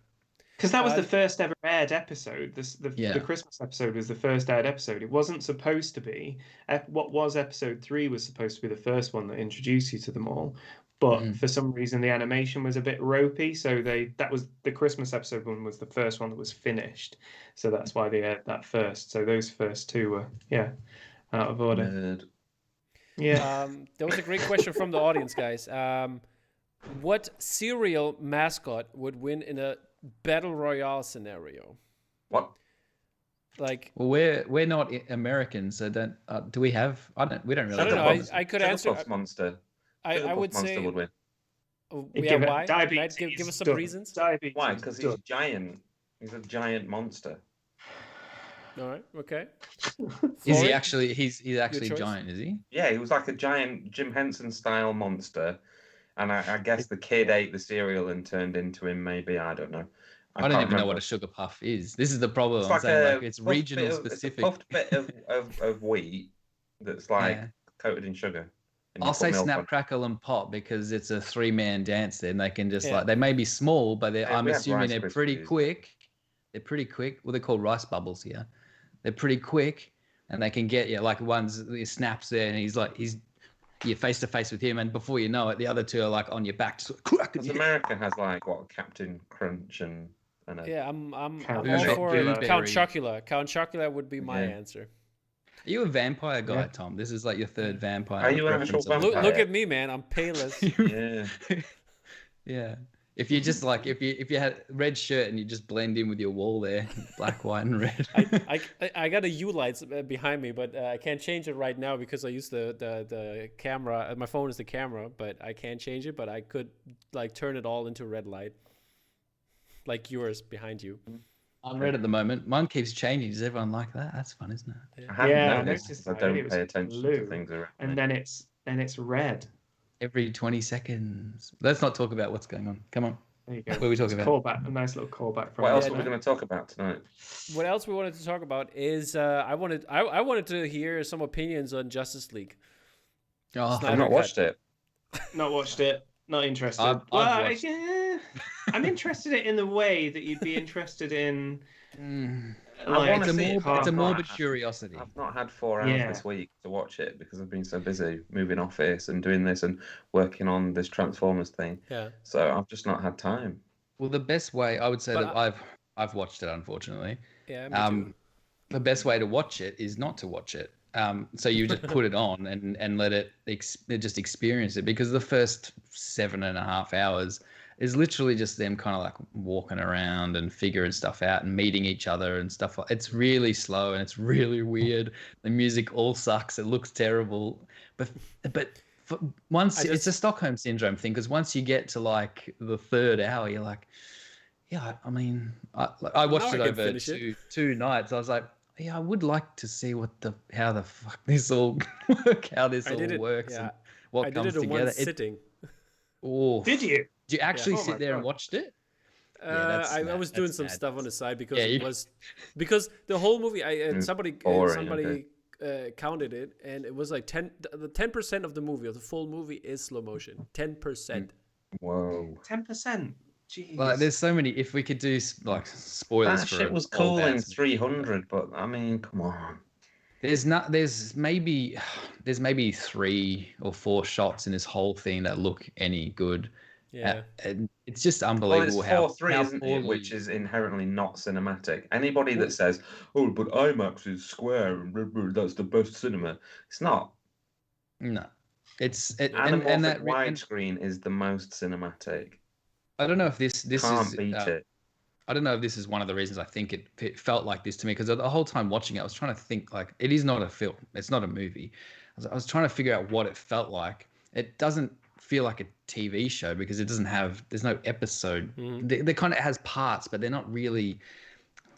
Because that was the first ever aired episode. The Christmas episode was the first aired episode. It wasn't supposed to be. What was episode 3 was supposed to be the first one that introduced you to them all. But for some reason, the animation was a bit ropey. So that was the Christmas episode one was the first one that was finished. So that's why they aired that first. So those first 2 were, out of order. Nerd. Yeah. There was a great question from the audience, guys. What cereal mascot would win in a battle royale scenario? What? Like, well, we're not Americans, so do we have? We don't really. I don't know. I could answer. Monster. I would say. Would win. Why? Give us some reasons. Diabetes. Why? Because he's giant. He's a giant monster. All right. Okay. Is he actually? He's actually giant. Is he? Yeah, he was like a giant Jim Henson style monster. And I guess the kid ate the cereal and turned into him, maybe. I don't know. I don't even know what a sugar puff is. This is the problem. It's I'm saying, it's regional specific. It's a puffed bit of wheat that's coated in sugar. I'll say Snap, Crackle, and Pop because it's a 3-man dance there, and they can just they may be small, but I'm assuming they're pretty quick. They're pretty quick. Well, they're called rice bubbles here. They're pretty quick, and they can get like he snaps there, and you're face to face with him, and before you know it, the other 2 are like on your back. Because America has like Captain Crunch and I'm all for Count Chocula. Count Chocula would be my answer. Are you a vampire guy, Tom? This is like your 3rd vampire. Are you an actual vampire? Look at me, man. I'm payless. Yeah. If you just like if you had red shirt and you just blend in with your wall there, black, white, and red. I got a U lights behind me, but I can't change it right now because I use the camera. My phone is the camera, but I can't change it. But I could like turn it all into red light, like yours behind you. I'm red at the moment. Mine keeps changing. Does everyone like that? That's fun, isn't it? I noticed. I don't pay attention to things around. And then it's red. Every 20 seconds. Let's not talk about what's going on. Come on. There you go. What are we talking about? Callback, a nice little callback. From what else are we going to talk about tonight? What else we wanted to talk about is I wanted to hear some opinions on Justice League. I've not watched it. Not watched it. Not interested. I'm interested in the way that you'd be interested in. It's a morbid curiosity. I've not had 4 hours this week to watch it because I've been so busy moving office and doing this and working on this Transformers thing. Yeah. So I've just not had time. Well, the best way I would say I've watched it, unfortunately. Yeah. Me too. The best way to watch it is not to watch it. So you just put it on and let it just experience it, because the first 7.5 hours is literally just them kind of like walking around and figuring stuff out and meeting each other and stuff. It's really slow and it's really weird. The music all sucks. It looks terrible. But once it's a Stockholm syndrome thing, because once you get to like the third hour, you're like, yeah, I mean, I watched it over two nights. I was like, yeah, I would like to see how the fuck this all works and what comes together. One sitting. Oh, did you? Did you actually sit there and watched it? I was doing some stuff on the side because because the whole movie. Somebody counted it, and it was like 10% of the movie, of the full movie, is slow motion. 10%. Whoa. 10%. Jeez. Like, there's so many. If we could do like spoilers, that shit was cool in 300, but I mean, come on. There's maybe 3 or 4 shots in this whole thing that look any good. Yeah, and it's just unbelievable. Well, it's 4:3, isn't it? Which is inherently not cinematic. Anybody that says, "Oh, but IMAX is square and that's the best cinema," it's not. No, and that widescreen is the most cinematic. I don't know if this can't is beat it. I don't know if this is one of the reasons I think it felt like this to me, because the whole time watching it, I was trying to think, like, it is not a film, it's not a movie. I was trying to figure out what it felt like. It doesn't feel like a TV show because there's no episode. They kind of has parts, but they're not really,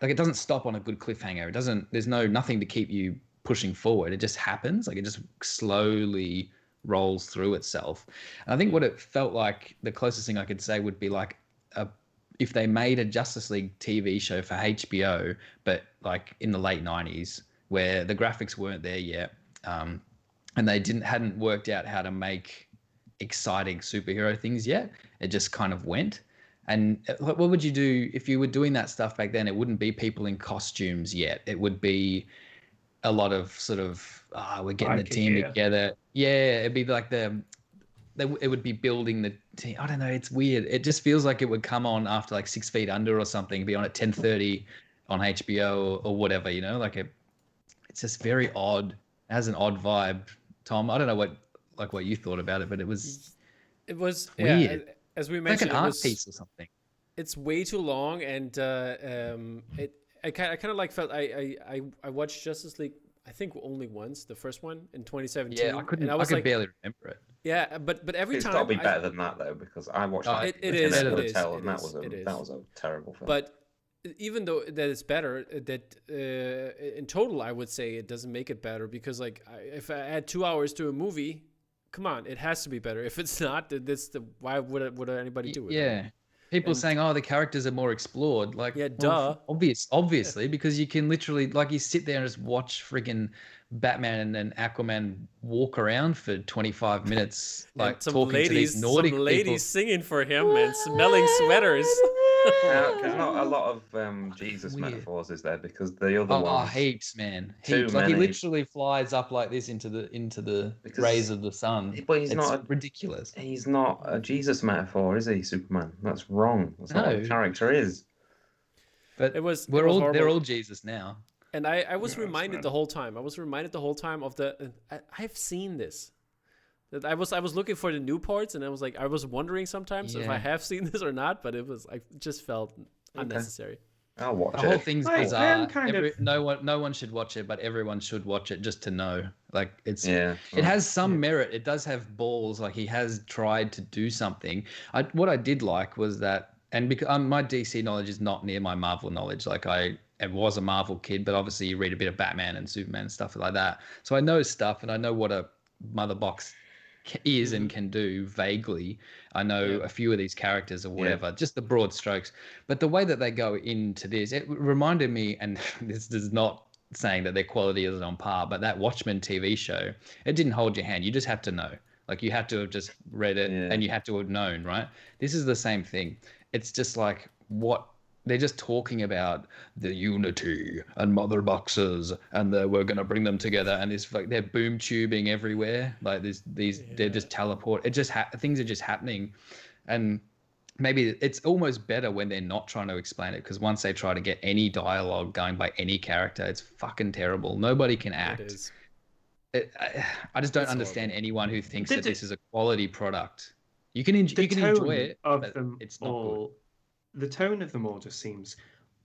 like, it doesn't stop on a good cliffhanger. There's nothing to keep you pushing forward. It just happens, like, it just slowly rolls through itself. And I think what it felt like, the closest thing I could say would be like if they made a Justice League TV show for HBO, but like in the late 90s, where the graphics weren't there yet, and they hadn't worked out how to make exciting superhero things yet. It just kind of went. And what would you do if you were doing that stuff back then? It wouldn't be people in costumes yet. It would be a lot of sort of, we're getting the team together. Yeah, it'd be like it would be building the team. I don't know. It's weird. It just feels like it would come on after like 6 Feet Under or something, be on at 10:30 on HBO or whatever, you know, it's just very odd. It has an odd vibe. Tom, I don't know what you thought about it, but it was weird. Yeah, as we mentioned, like an art piece or something. It's way too long, and I kind of like felt I watched Justice League, I think, only once, the first one in 2017. Yeah, I could barely remember it. Yeah, but every time it's got to be better than that though, because I watched it is that better. was a terrible film. But even though that it's better, that in total I would say it doesn't make it better, because like if I add 2 hours to a movie, come on, it has to be better. If it's not, why would anybody do it? Yeah. People saying, "Oh, the characters are more explored." Like, yeah, duh. Obviously, because you can literally, like, you sit there and just watch friggin' Batman and Aquaman walk around for 25 minutes, like, talking to these Nordic people. Some ladies singing for him and smelling sweaters. There's not a lot of Jesus metaphors, is there? Because the other ones, heaps, man, heaps. Like, he literally flies up like this into the rays of the sun. But it's ridiculous. He's not a Jesus metaphor, is he? Superman. That's wrong. That's not what the character is. But they're all Jesus now. And I was reminded the whole time. Of I've seen this. That I was looking for the new parts, and I was wondering sometimes if I have seen this or not, but I just felt unnecessary. I'll watch it. The whole thing's bizarre. No one should watch it, but everyone should watch it just to know. Like, it has some merit. It does have balls. Like, he has tried to do something. What I did like was that, and because my DC knowledge is not near my Marvel knowledge. Like, I was a Marvel kid, but obviously you read a bit of Batman and Superman and stuff like that. So I know stuff, and I know what a mother box is and can do vaguely. I know a few of these characters or whatever, just the broad strokes. But the way that they go into this, it reminded me, and this is not saying that their quality isn't on par, but that Watchmen TV show, it didn't hold your hand. You just have to know. Like, you have to have just read it and you have to have known, right? This is the same thing. It's just like they're just talking about the unity and mother boxes, and we're going to bring them together. And it's like they're boom tubing everywhere. Like they're just teleport. It just things are just happening, and maybe it's almost better when they're not trying to explain it, because once they try to get any dialogue going by any character, it's fucking terrible. Nobody can act. It is. I just don't understand anyone who thinks that this is a quality product. You can enjoy it, but it's not good. The tone of them all just seems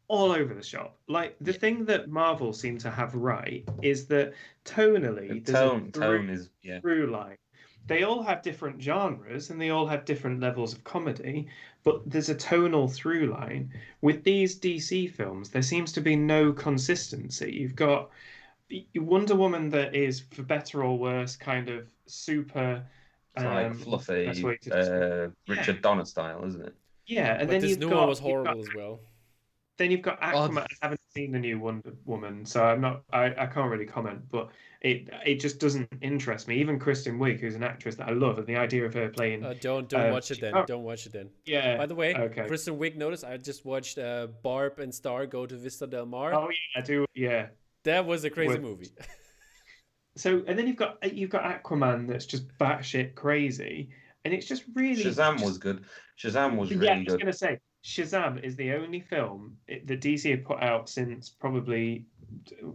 all over the shop. Like, the thing that Marvel seem to have right is that tonally, tone is through line. they all have different genres and they all have different levels of comedy, but there's a tonal through line. With these DC films, there seems to be no consistency. You've got Wonder Woman that is, for better or worse, kind of super. It's like Best fluffy, way to describe. Richard Donner style, isn't it? Yeah, and But then this you've new one was got horrible as well. then you've got Oh, Aquaman. I haven't seen the new Wonder Woman, so I can't really comment. But it just doesn't interest me. Even Kristen Wiig, who's an actress that I love, and the idea of her playing. Don't watch it then. Oh, Don't watch it then. yeah. By the way, Okay. Kristen Wiig noticed I just watched Barb and Star go to Vista Del Mar. Oh yeah, I do. Yeah. That was a crazy With- movie. So and then you've got Aquaman that's just batshit crazy, and it's just really. Shazam was good. Shazam was Yeah, really I was good. going to say Shazam is the only film that DC have put out since probably,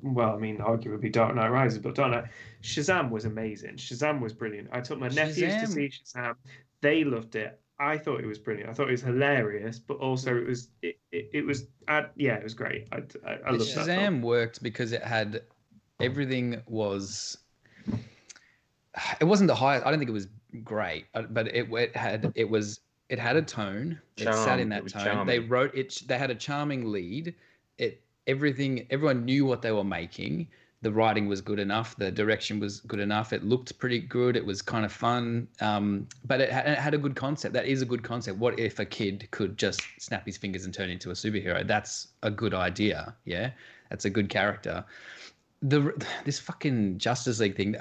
well, I mean, arguably Dark Knight Rises, but Dark Knight. Shazam was amazing. Shazam was brilliant. I took my nephews to see Shazam. They loved it. I thought it was brilliant. I thought it was hilarious, but also it was it was yeah, it was great. I loved that film. Shazam worked because it had everything was. It wasn't the highest. I don't think it was great, but it had a tone. It sat in that tone. They wrote it. They had a charming lead. Everyone knew what they were making. The writing was good enough. The direction was good enough. It looked pretty good. It was kind of fun. But it had a good concept. That is a good concept. What if a kid could just snap his fingers and turn into a superhero? That's a good idea. Yeah, that's a good character. This fucking Justice League thing,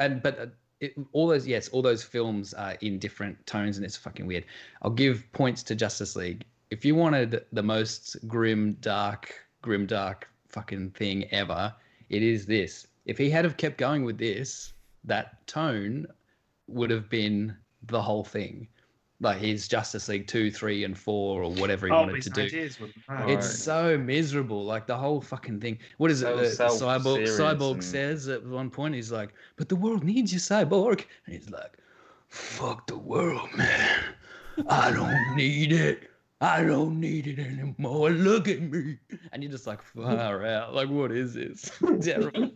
all those films are in different tones, and it's fucking weird. I'll give points to Justice League. If you wanted the most grim dark fucking thing ever, it is this. If he had have kept going with this, that tone would have been the whole thing. Like his Justice League 2, 3, and 4, or whatever he wanted to do. It's so miserable. Like the whole fucking thing. What is it? Cyborg says at one point, he's like, "But the world needs you, Cyborg." And he's like, "Fuck the world, man. I don't need it. I don't need it anymore. Look at me." And you're just like, far out. Like, what is this? Terrible.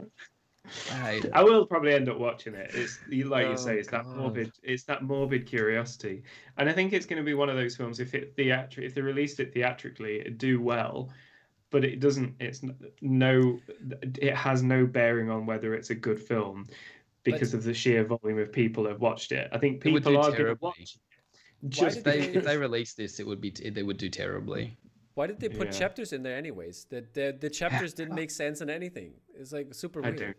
I will probably end up watching it. It's like you say, it's that morbid curiosity, and I think it's going to be one of those films. If they released it theatrically, it'd do well, but it doesn't. It has no bearing on whether it's a good film because of the sheer volume of people that have watched it. I think people are going to watch it. If they release this, they would do terribly. Why did they put chapters in there anyways? The chapters didn't make sense in anything. It's like super weird.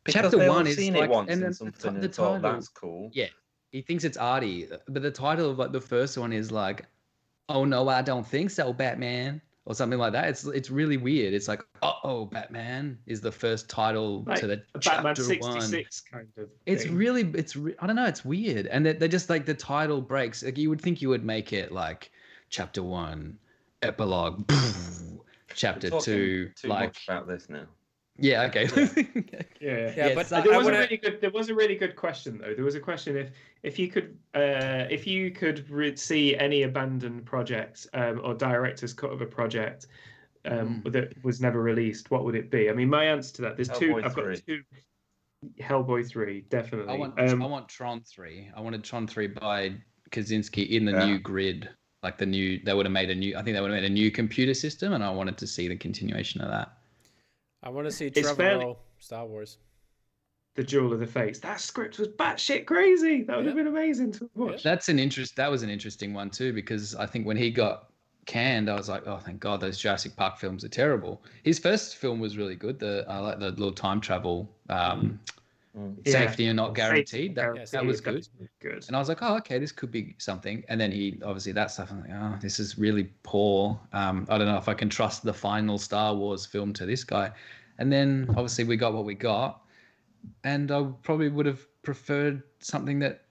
Chapter 1 is like, and then the title, that's cool. Yeah, he thinks it's arty, but the title of like the first one is like, "Oh no, I don't think so, Batman," or something like that. It's really weird. It's like, "Oh, Batman" is the first title to the Batman chapter 66 1. kind of. It's thing. really, I don't know. It's weird, and they just like the title breaks. Like you would think you would make it like chapter 1, epilogue, chapter 2. Too like much about this now. Yeah. Okay. Yeah. But there was a really good question though. There was a question if you could see any abandoned project or director's cut of a project that was never released, what would it be? I mean, my answer to that, there's two. I've got two. Hellboy 3, definitely. I want Tron 3. I wanted Tron 3 by Kaczynski in the new grid. Like they would have made a new computer system, and I wanted to see the continuation of that. I want to see Trevor Star Wars. The Duel of the Fates. That script was batshit crazy. That would have been amazing to watch. That was an interesting one too, because I think when he got canned, I was like, oh, thank God, those Jurassic Park films are terrible. His first film was really good. I like the little time travel. Safety and Not Guaranteed. That was good. And I was like, oh, okay, this could be something. And then he obviously that stuff. I'm like, oh, this is really poor. I don't know if I can trust the final Star Wars film to this guy. And then obviously we got what we got, and I probably would have preferred something that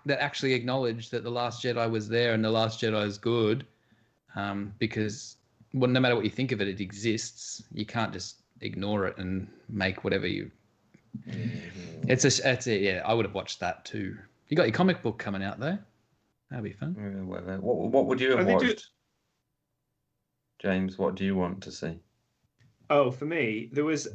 actually acknowledged that The Last Jedi was there and The Last Jedi is good, because no matter what you think of it, it exists. You can't just ignore it and make whatever you. I would have watched that too. You got your comic book coming out though. That'd be fun. What would you have watched? James, what do you want to see? Oh, for me, there was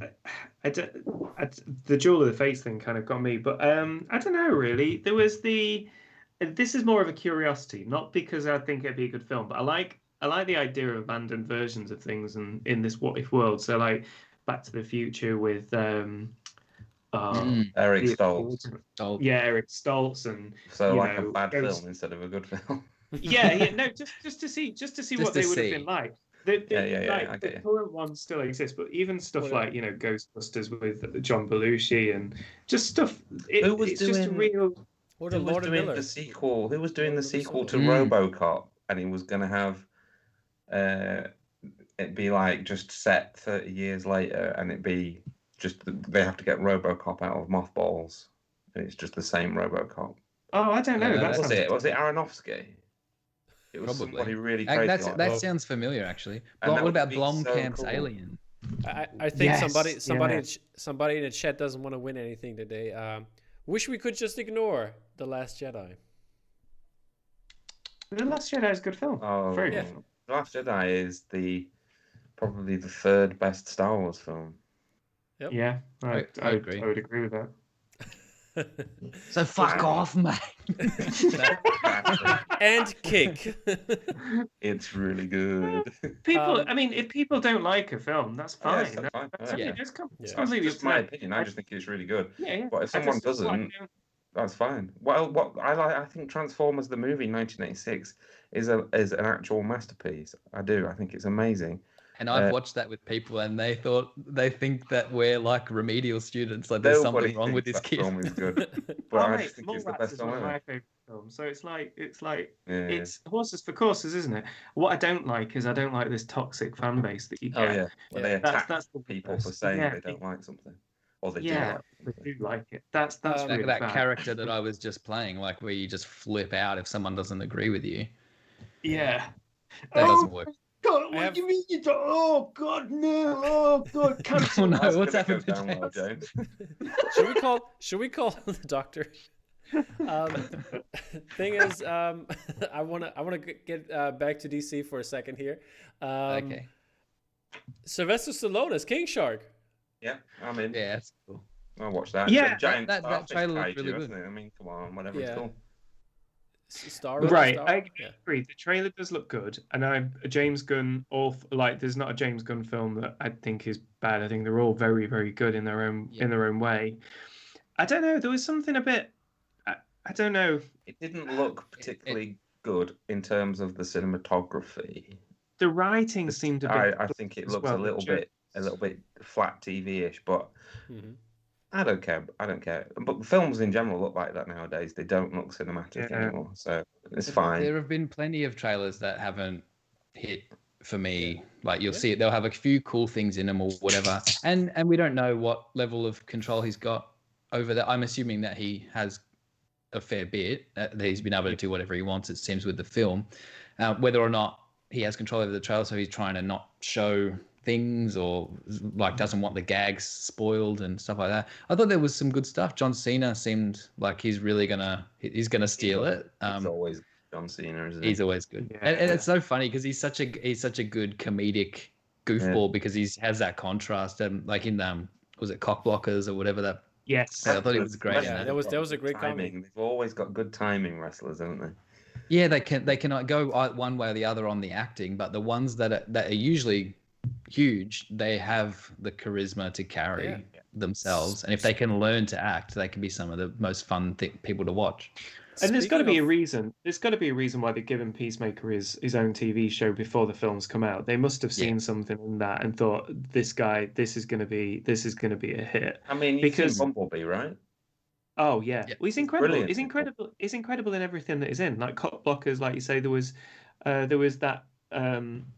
the Jewel of the Fates thing kind of got me, but I don't know really. There was this is more of a curiosity, not because I think it'd be a good film, but I like the idea of abandoned versions of things and in this what if world. So like Back to the Future with Eric the Stoltz. yeah, Eric Stoltz, and So you like a know, bad film instead of a good film. yeah, no, just to see what they would have been like. Like the current ones still exist, but even stuff like Ghostbusters with John Belushi and just stuff. It's just a real. Or Who was doing the sequel? Who was doing the sequel to RoboCop? And he was going to have it be like just set 30 years later, and it'd be just they have to get RoboCop out of mothballs, and it's just the same RoboCop. Oh, I don't know. Was it Aronofsky? It was Probably. somebody really crazy. That sounds familiar, actually. What about Blomkamp's Alien? I think somebody in the chat doesn't want to win anything today. Wish we could just ignore The Last Jedi. The Last Jedi is a good film. Oh, very good. The Last Jedi is probably the third best Star Wars film. Yep. Yeah, I agree. I would agree with that. So fuck off, mate. And kick. It's really good. I mean, if people don't like a film, that's fine. Yes, that's fine. That's just my opinion. I just think it's really good. Yeah. But if someone doesn't, that's fine. Well, what I think Transformers the movie 1986 is an actual masterpiece. I do. I think it's amazing. And I've watched that with people, and they think that we're like remedial students. Like there's something wrong with this kid. Film is good, but I just think it's the best film ever. My favorite film. So it's horses for courses, isn't it? What I don't like is this toxic fan base that you get. Oh yeah, when they attack that's people for saying they don't like something, or they do like it. That's really that bad. character that I was just playing, like where you just flip out if someone doesn't agree with you. Yeah, that doesn't work. God, what do you mean you don't? Oh God, no! Oh God, cancel! Oh no, what's happened to James? Should we call the doctor? Thing is, I wanna get back to DC for a second here. Okay. Sylvester Stallone as King Shark. Yeah, I'm in. Yeah, that's cool. I'll watch that. Yeah, that trailer looks really good. I mean, come on, whatever. It's cool. Right, I agree. The trailer does look good, and James Gunn. There's not a James Gunn film that I think is bad. I think they're all very, very good in their own way. I don't know. There was something a bit. I don't know. It didn't look particularly good in terms of the cinematography. The writing seemed a bit. I think it looks a little bit flat TV-ish, but. Mm-hmm. I don't care. But films in general look like that nowadays. They don't look cinematic anymore, so it's fine. There have been plenty of trailers that haven't hit for me. Like you'll see it; they'll have a few cool things in them or whatever, and we don't know what level of control he's got over that. I'm assuming that he has a fair bit. That he's been able to do whatever he wants. It seems with the film, whether or not he has control over the trailer, so he's trying to not show things or like doesn't want the gags spoiled and stuff like that. I thought there was some good stuff. John Cena seemed like he's gonna steal it. It's always John Cena, isn't he? He's always good, and it's so funny because he's such a good comedic goofball because he has that contrast. Like in was it Cock Blockers or whatever that? Yes, I thought it was great. Yeah, that was a great timing. comedy. They've always got good timing wrestlers, haven't they? Yeah, they cannot go one way or the other on the acting, but the ones that are usually huge, they have the charisma to carry themselves, and if they can learn to act, they can be some of the most fun people to watch. And there's got to be a reason. There's got to be a reason why they've given Peacemaker his own TV show before the films come out. They must have seen something in that and thought, this guy, this is going to be a hit. I mean, because Bumblebee, right? Oh yeah, well, he's incredible. Brilliant. He's incredible. He's incredible in everything that he's in. Like Cock Blockers, like you say, there was that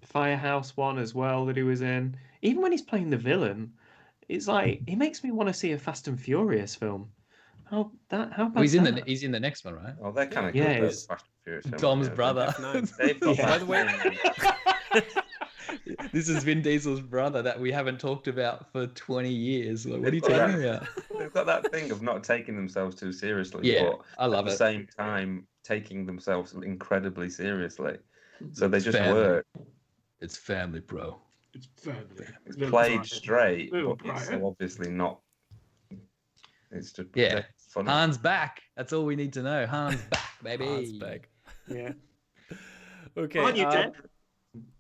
Firehouse one as well that he was in. Even when he's playing the villain, it's like he makes me want to see a Fast and Furious film. How bad? He's in the next one, right? Oh, they're kind of good. Those Fast and Furious films, Dom's brother. They've got By the way. This is Vin Diesel's brother that we haven't talked about for 20 years. Like, what are you talking about? They've got that thing of not taking themselves too seriously. Yeah, but I love at it. the same time, taking themselves incredibly seriously. So they just work. It's family, bro. It's firmly. It's played straight, Little but it's brighter. so obviously not. It's just funny. Han's back. That's all we need to know. Han's back, baby. Hans back. Yeah. Okay. Aren't you dead?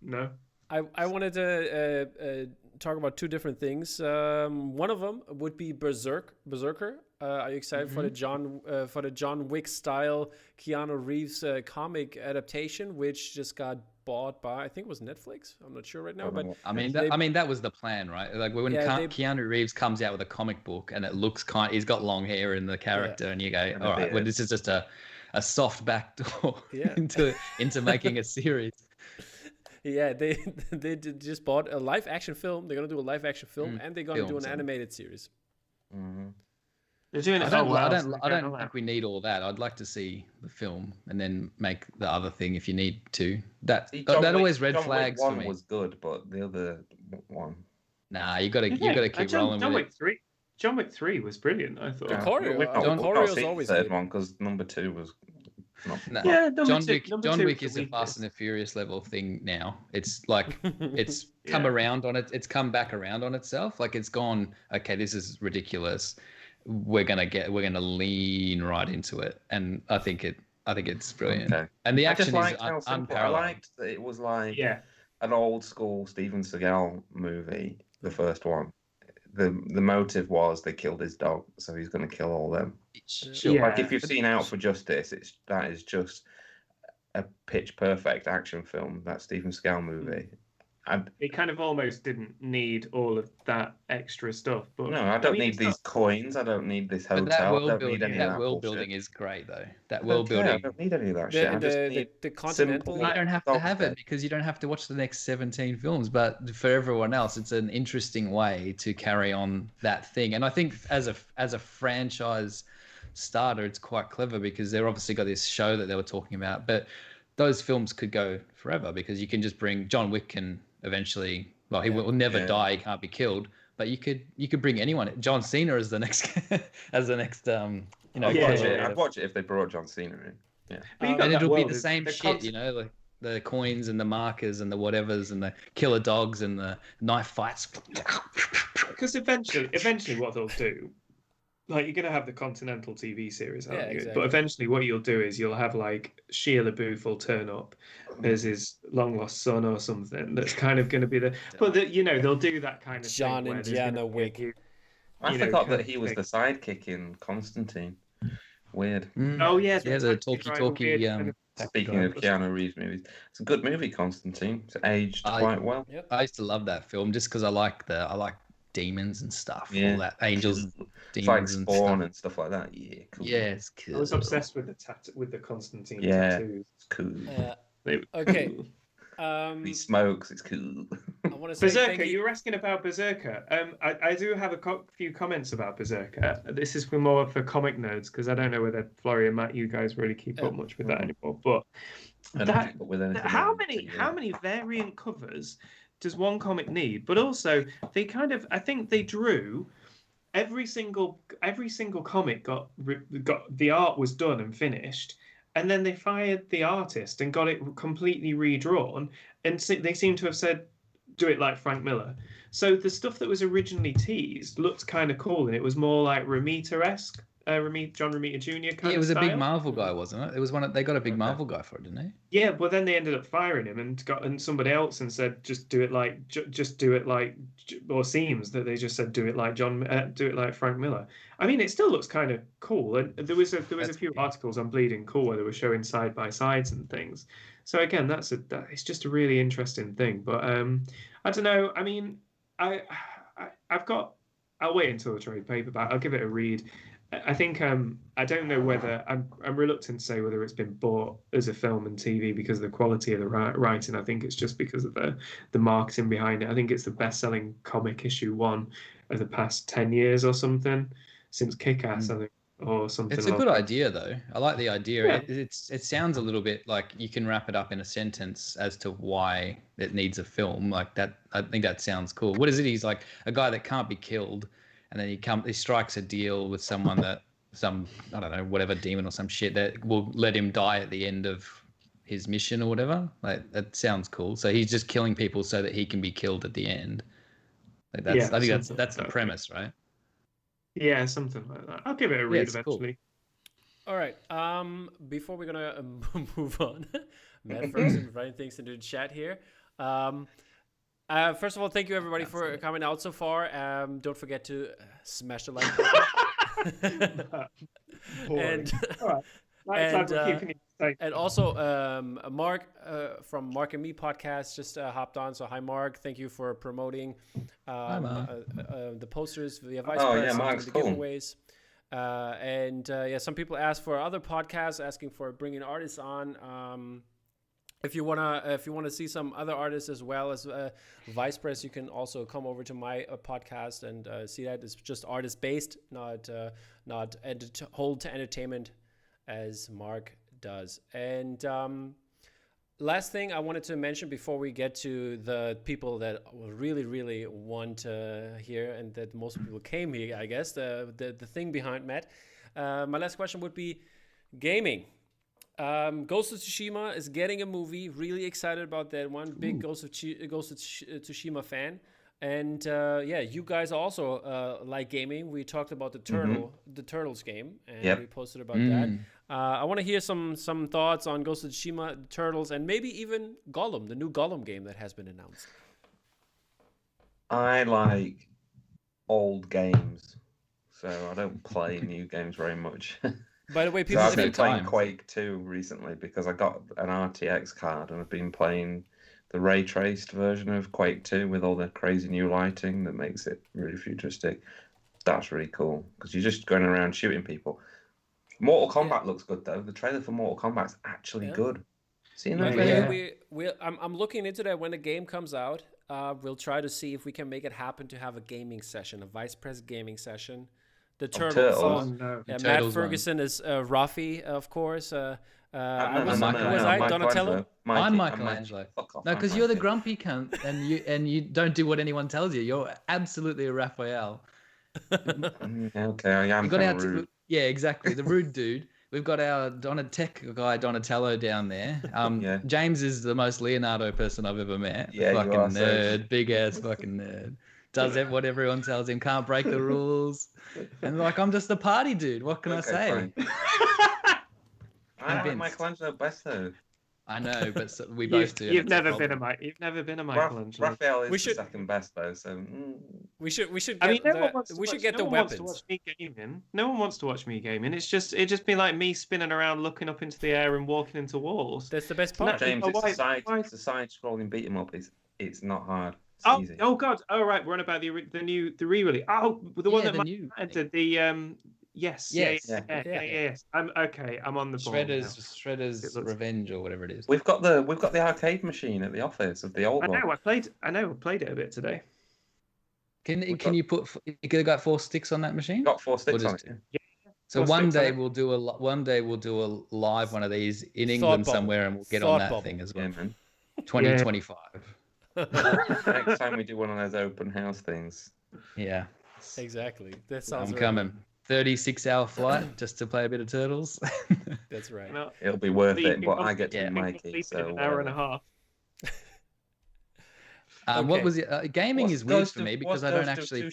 No. I wanted to talk about two different things. One of them would be Berserker. Are you excited for the John Wick style Keanu Reeves comic adaptation, which just got bought by, I think it was Netflix. I'm not sure right now, but I mean that was the plan, right? Like when Keanu Reeves comes out with a comic book and it looks he's got long hair in the character, and you go, all right, well, this is just a soft backdoor into making a series. Yeah, they just bought a live action film. They're gonna do a live action film, and they're gonna do an animated series. Mm-hmm. They're doing it. I don't think we need all that. I'd like to see the film and then make the other thing if you need to. That always red flags for me. John Wick 1 was good, but the other one. Nah, you got to keep rolling with it. John Wick 3 was brilliant. I thought. The choreo is always third good. one because number 2 was. No. Yeah, John Wick is a Fast and the Furious level thing now. It's like it's come around on it. It's come back around on itself. Like it's gone. Okay, this is ridiculous. We're gonna lean right into it, and I think it's brilliant. Okay. And the action is unparalleled. I liked that it was like an old school Steven Seagal movie. The first one. The motive was they killed his dog, so he's going to kill all them. Sure. Yeah. Like if you've seen Out for Justice, that is just a pitch perfect action film. That Steven Seagal movie. It kind of almost didn't need all of that extra stuff. But no, I don't need these coins. I don't need this hotel. I don't need any of that world building is great though. That world building. I don't need any of that shit. I just need the continental. You don't have to have it because you don't have to watch the next 17 films. But for everyone else, it's an interesting way to carry on that thing. And I think as a franchise starter, it's quite clever because they've obviously got this show that they were talking about. But those films could go forever because you can just bring John Wick and eventually, well, he will never die. He can't be killed. But you could bring anyone. John Cena as the next I'd watch it if they brought John Cena in. Yeah, and it'll be the same shit, like the coins and the markers and the whatevers and the killer dogs and the knife fights. Because eventually, what they'll do. Like you're gonna have the Continental TV series, aren't you? Exactly. But eventually, what you'll do is you'll have like Shia LaBeouf will turn up as his long lost son or something. That's kind of going to be the. But they'll do that kind of John thing Indiana Wick. I forgot that he was the sidekick in Constantine. Weird. Oh yeah, the talkie. Speaking of Keanu Reeves movies, it's a good movie, Constantine. It's aged quite well. Yep. I used to love that film just because I like demons and stuff. All that angels, demons, and Spawn and stuff like that. Yeah, cool. Yeah, it's cool. I was obsessed with the Constantine tattoos. It's cool. Okay. He smokes. It's cool. I want to say Berserker. You were asking about Berserker. I do have a few comments about Berserker. This is more for comic nerds because I don't know whether Florey and Matt, you guys really keep up much with that anymore. But how many variant covers does one comic need? But also, I think they drew every single comic got the art was done and finished, and then they fired the artist and got it completely redrawn, and they seem to have said, do it like Frank Miller. So the stuff that was originally teased looked kind of cool, and it was more like Romita-esque. John Romita Jr. kind of it was style. A big Marvel guy, wasn't it? It was they got a big Marvel guy for it, didn't they? Yeah, but then they ended up firing him and got somebody else and said just do it like or seems that they just said do it like Frank Miller. I mean, it still looks kind of cool, and there was a few articles on Bleeding Cool where they were showing side by sides and things. So again, it's just a really interesting thing. But I don't know. I mean, I'll wait until the trade paperback. I'll give it a read. I think I don't know whether I'm reluctant to say whether it's been bought as a film and TV because of the quality of the writing. I think it's just because of the marketing behind it. I think it's the best-selling comic issue one of the past 10 years or something since Kick-Ass, I think, or something. It's a good idea though. I like the idea. Yeah. It sounds a little bit like you can wrap it up in a sentence as to why it needs a film like that. I think that sounds cool. What is it? He's like a guy that can't be killed. And then he strikes a deal with someone I don't know, whatever demon or some shit that will let him die at the end of his mission or whatever. Like that sounds cool. So he's just killing people so that he can be killed at the end. Like that's I think that's the premise, right? Yeah, something like that. I'll give it a read eventually. Cool. All right. Before we're gonna move on, Matt Ferguson writing things into the chat here. First of all, thank you everybody for coming out so far. Don't forget to smash the like button. And all right. And also, Mark from Mark and Me podcast just hopped on. So hi, Mark. Thank you for promoting the posters via Vice Press. Yeah, Mark's cool. Giveaways. Some people asked for other podcasts, asking for bringing artists on. If you wanna see some other artists as well as Vice Press, you can also come over to my podcast and see that. It's just artist based, not hold to entertainment as Mark does. And last thing I wanted to mention before we get to the people that really, really want to hear and that most people came here, I guess, the thing behind Matt. My last question would be gaming. Ghost of Tsushima is getting a movie. Really excited about that one. Big Ghost of Tsushima fan. And you guys also like gaming. We talked about the Turtles game, and we posted about that. I want to hear some thoughts on Ghost of Tsushima, the Turtles, and maybe even Gollum, the new Gollum game that has been announced. I like old games, so I don't play new games very much. By the way, people I've been playing Quake 2 recently because I got an RTX card and I've been playing the ray traced version of Quake 2 with all the crazy new lighting that makes it really futuristic. That's really cool because you're just going around shooting people. Mortal Kombat looks good though. The trailer for Mortal Kombat's actually good. Seen that? I'm looking into that when the game comes out. We'll try to see if we can make it happen to have a gaming session, a Vice Press gaming session. The Turtles. Matt Ferguson is Rafi, of course. Donatello? I'm Michelangelo. No, because you're the grumpy cunt, and you don't do what anyone tells you. You're absolutely a Raphael. Okay, I am rude. Yeah, exactly. The rude dude. We've got our tech guy Donatello down there. James is the most Leonardo person I've ever met. Yeah, fucking nerd, big ass fucking nerd. Does what everyone tells him. Can't break the rules. And I'm just a party dude. What can I say? I like Michelangelo best though. I know, but we both do. You've never been a Michelangelo. Raphael is the second best though, so we should. We should get the weapons. No one wants to watch me gaming. It'd just be like me spinning around, looking up into the air, and walking into walls. That's the best part. James, it's a side-scrolling beat 'em up. It's not hard. Oh God! Oh right, we're on about the re-release. Oh, the one that entered the Yes. I'm okay. I'm on the ball. Shredder's Revenge or whatever it is. We've got the arcade machine at the office of the old one. I played it a bit today. Can you got 4 sticks on that machine? Got 4 sticks on it. Yeah. So one day we'll do a live one of these in England somewhere, and we'll get on that thing as well. Yeah, man. 2025. Next time we do one of those open house things. Yeah. Exactly. That sounds. I'm coming. 36-hour flight just to play a bit of Turtles. That's right. It'll be worth it, but I get to be Mikey, so an hour and a half. What was it? Gaming is weird for me because I don't actually.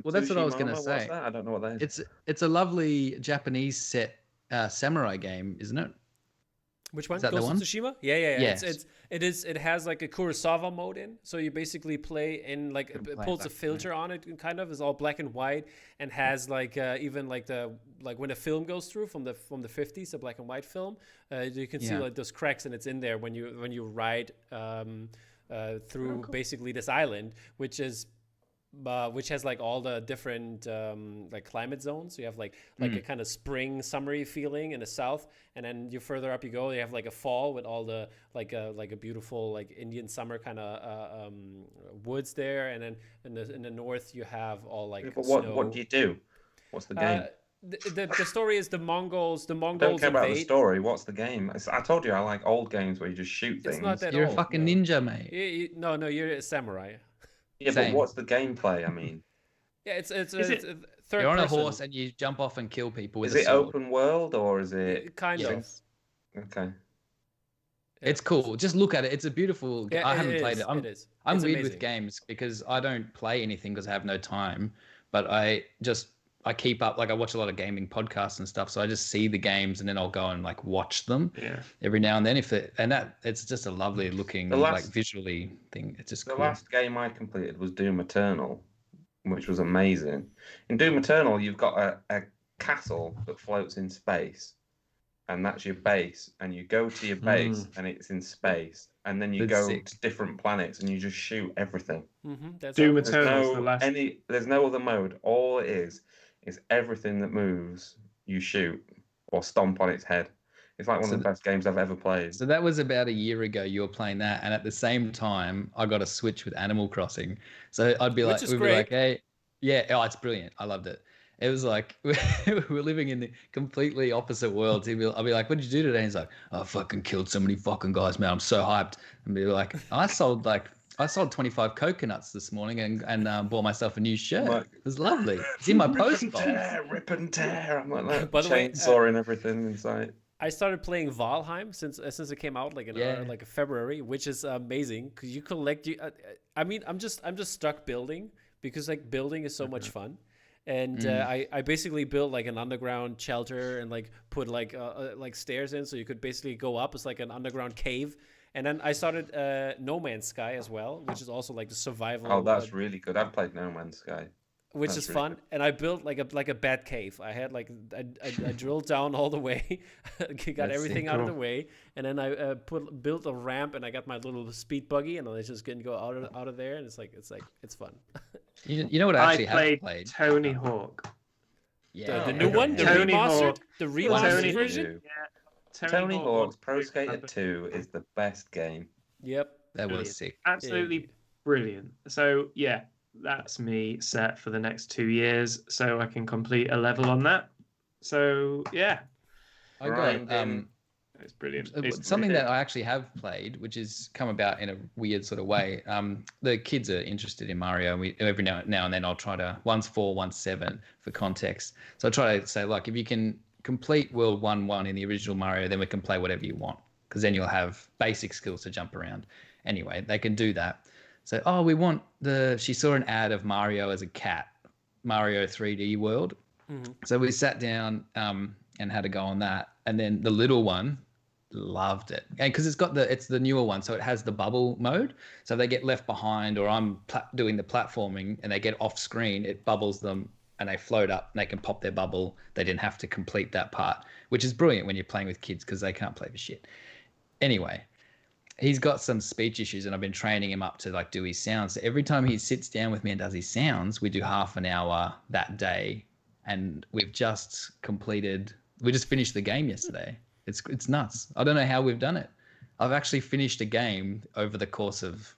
Well, that's what I was going to say. I don't know what that is. It's a lovely Japanese set samurai game, isn't it? Which one? Is that Ghost the of one? Tsushima? Yeah. Yes. It has like a Kurosawa mode in, so you basically play in it pulls a filter on it, and kind of is all black and white, and has even when a film goes through from the 50s, a black and white film, you can see those cracks, and it's in there when you ride through basically this island, which has all the different climate zones. So you have a kind of spring, summery feeling in the south, and then you further up you go, you have a fall with all the a beautiful Indian summer kind of woods there, and then in the north you have all But snow. What do you do? What's the game? The story is the Mongols. I don't care about the story. What's the game? I told you I like old games where you just shoot things. It's not that You're old, a fucking ninja, mate. No, you're a samurai. Yeah, but what's the gameplay? I mean, yeah, it's a third. You're on person. a horse and you jump off and kill people with a sword. Is it open world or is it kind of? Okay. It's cool. Just look at it. It's a beautiful. Yeah, I haven't played it. it is. I'm It's weird amazing. with games because I don't play anything because I have no time. But I keep up. Like I watch a lot of gaming podcasts and stuff, so I just see the games and then I'll go and like watch them every now and then. It's just a lovely looking like visually thing. It's just the cool. last game I completed was Doom Eternal, which was amazing. In Doom Eternal, you've got a castle that floats in space, and that's your base. And you go to your base, and it's in space, and then you go to different planets, and you just shoot everything. That's Doom Eternal is the last. There's no other mode. All it is everything that moves, you shoot or stomp on its head. It's like one of the best games I've ever played. So that was about a year ago you were playing that, and at the same time I got a Switch with Animal Crossing. So we'd be like, hey, yeah, oh, it's brilliant. I loved it. It was like we're living in the completely opposite worlds. I'll be like, what did you do today? And he's like, I fucking killed so many fucking guys, man. I'm so hyped. And be like, I sold 25 coconuts this morning and bought myself a new shirt. It was lovely. It's in my post box. Rip and tear. I'm like that. By the way, chainsaw and everything inside. I started playing Valheim since it came out like in February, which is amazing because you collect. I mean, I'm just stuck building because like building is so much fun. And I basically built like an underground shelter and like put like stairs in so you could basically go up. It's like an underground cave. And then I started No Man's Sky as well, which is also like the survival. Oh, that's really good. I've played No Man's Sky, which is fun. Good. And I built like a bad cave. I had like I drilled down all the way, got everything out of the way, and then I built a ramp and I got my little speed buggy and I just couldn't go out of there. And it's fun. You know what I actually have played? Tony Hawk. Yeah, the new one, the remastered version. Yeah. Tony Hawk's Pro Skater 2 is the best game. Yep, that was sick. Absolutely brilliant. So yeah, that's me set for the next 2 years, so I can complete a level on that. So yeah, I got it's brilliant. It's something that I actually have played, which has come about in a weird sort of way. The kids are interested in Mario, and every now and then I'll try to one's 4, one's 7 for context. So I try to say, like, if you can complete World 1 in the original Mario, then we can play whatever you want, because then you'll have basic skills to jump around. Anyway, they can do that. So, we want she saw an ad of Mario as a cat, Mario 3D World. Mm-hmm. So we sat down and had to go on that. And then the little one loved it. And because it's the newer one, so it has the bubble mode. So if they get left behind or I'm doing the platforming and they get off screen, it bubbles them and they float up and they can pop their bubble. They didn't have to complete that part, which is brilliant when you're playing with kids because they can't play for shit. Anyway, he's got some speech issues and I've been training him up to like do his sounds. So every time he sits down with me and does his sounds, we do half an hour that day. And we just finished the game yesterday. It's nuts. I don't know how we've done it. I've actually finished a game over the course of,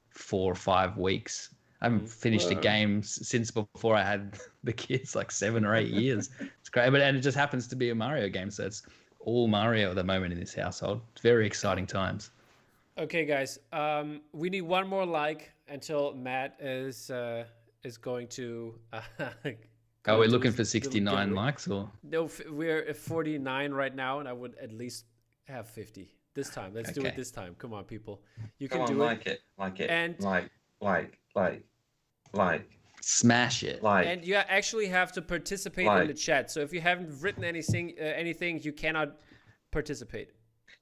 4 or 5 weeks. I haven't finished a game since before I had the kids, like 7 or 8 years. It's great. And it just happens to be a Mario game. So it's all Mario at the moment in this household. It's very exciting times. Okay, guys. We need one more like until Matt is going to... Are we looking for 69 likes or? No, we're at 49 right now, and I would at least have 50 this time. Let's do it this time. Come on, people. You can do it. Like it. And like. Smash it. Like. And you actually have to participate in the chat. So if you haven't written anything, you cannot participate.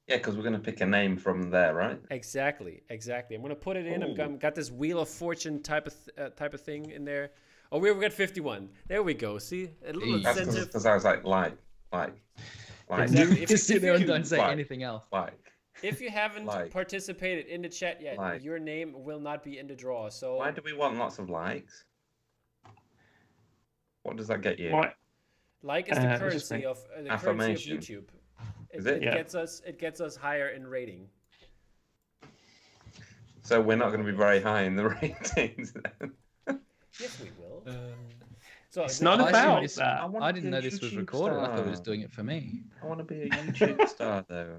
Yeah, because we're going to pick a name from there, right? Exactly. I'm going to put it in. I've got this Wheel of Fortune type of thing in there. Oh, we've got 51. There we go. See? A little incentive. Because I was like. Exactly. Just sit there and don't say anything else. If you haven't participated in the chat yet, your name will not be in the draw. So why do we want lots of likes? What does that get you? Like is the currency of YouTube. It gets us higher in rating. So we're not going to be very high in the ratings then. Yes, we will. So it's not about that. I didn't know this was recorded. I thought it was doing it for me. I want to be a YouTube star, though.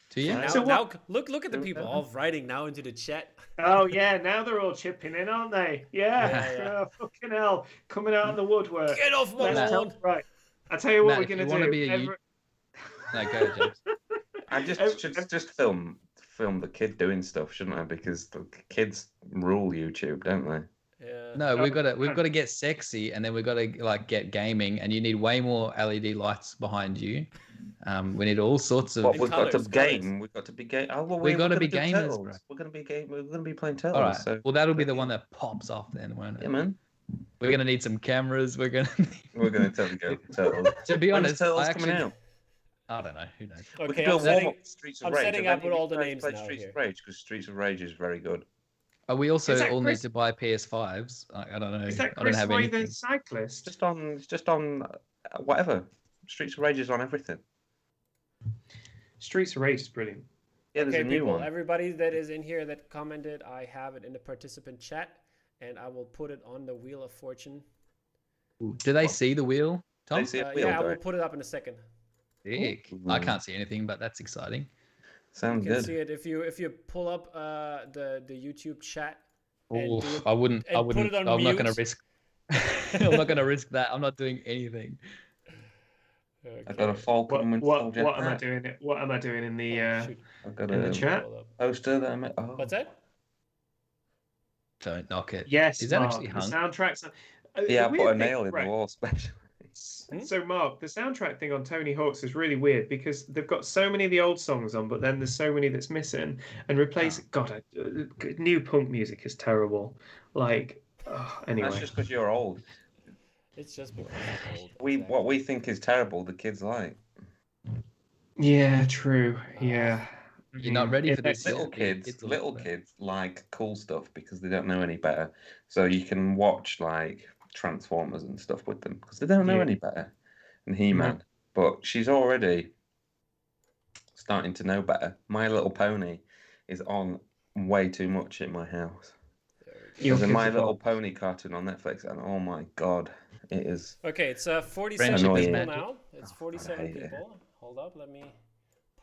Do you? Now look at the people all writing now into the chat. Oh yeah, now they're all chipping in, aren't they? Yeah. Oh, fucking hell, coming out of the woodwork. Get off my lawn. Right. I tell you what, Matt, we're gonna do. No, go, James. I should just film the kid doing stuff, shouldn't I? Because the kids rule YouTube, don't they? Yeah. No, we've got to get sexy, and then we've got to like get gaming, and you need way more LED lights behind you. We need all sorts of. But we've got to colours. game. We've got to be game. Oh well, We've got to be gonna do gamers, Turtles. bro. We're gonna be game. We're gonna be playing Turtles. All right. So Well, that'll be the one that pops off then, won't it? yeah, man. We're gonna need some cameras. We're gonna. We're gonna totally go for Turtles. To be When's honest, Turtles coming out? I don't know. Who knows? We Okay, could do I'm a setting, warm-up Streets of I'm Rage. setting Have up any with of all the you guys names played now Streets here. of Rage, because Streets of Rage is very good. We also Is that all Chris- need to buy PS5s. I don't know. Is that I don't Chris have Roy anything. the cyclist? It's just on whatever. Streets of Rage is on everything. Streets of Rage is brilliant. Yeah, there's Okay, a new people, one. everybody that is in here that commented, I have it in the participant chat, and I will put it on the Wheel of Fortune. Do they see the wheel, Tom? They see a wheel Yeah, I will going. put it up in a second. Sick. I can't see anything, but that's exciting. Sounds You can good. see it if you pull up the YouTube chat. And do Oof, it- I wouldn't. and put it on I'm not going to mute. risk. I'm not going to risk that. I'm not doing anything. I've got a Falcon Winter Soldier What am I hat. doing? What am I doing in the Shoot, I've got in the a chat? pull up. poster that I made. Oh. What's that? Don't knock it. Yes, Is that Mark, actually the hung? soundtracks. Yeah, I the put a weird thing- nail in right. the wall specially. So, Mark, the soundtrack thing on Tony Hawk's is really weird because they've got so many of the old songs on, but then there's so many that's missing. And replace, new punk music is terrible. Like, anyway. That's just because you're old. It's just because I'm old. What we think is terrible, the kids like. Yeah, true. Yeah. You're not ready for this. Little yet. kids, will little love it. kids like cool stuff because they don't know any better. So you can watch like Transformers and stuff with them because they don't know Yeah. any better. And He-Man, but she's already starting to know better. My Little Pony is on way too much in my house. Your There's a kids My are Little old. Pony cartoon on Netflix, and oh my god, it is. Okay, it's 47 Friendship is people magic. now. It's Oh, 47 I hate it. people. Hold up, let me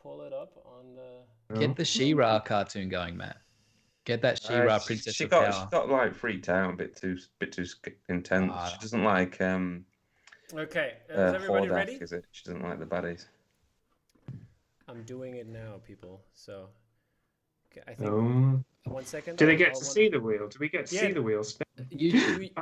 pull it up on the. Get the She-Ra cartoon going, Matt. Get that She-Ra Princess she of got Power. like freaked out a bit too intense. Ah. She doesn't like Okay, is everybody Hordak, ready? is it? She doesn't like the baddies. I'm doing it now, people. So, okay, I think Oh. 1 second. Do they get I'll- to see the wheel? Do we get to Yeah. see the wheel spin? You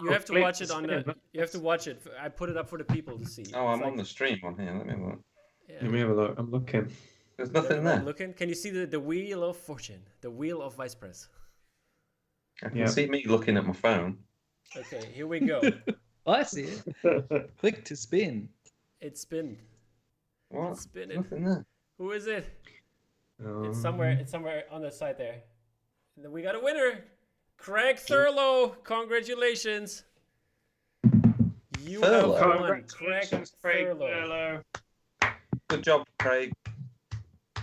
have to Oh, watch it please, on yeah, the. You have to watch it. I put it up for the people to see. Oh, I'm It's on the stream on here. Let me look. yeah. Let me have a look. I'm looking. There's Is nothing everybody there. looking? Can you see the wheel of fortune? The wheel of vice press. I can Yeah. see me looking at my phone. Okay, here we go. I see it. Click to spin. It's spin. What? It's spinning. Nothing there. Who is it? Um, It's somewhere. It's somewhere on the side there. And then we got a winner, Craig Thurlow. Congratulations. You have Thurlow. won, Craig Congratulations, Craig Thurlow. Thurlow. Good job, Craig.